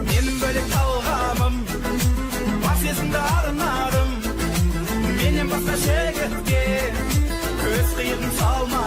S2: Benim böyle talğamım Var сезімді арнадым Менен басқа жігітке Көз қиығын салма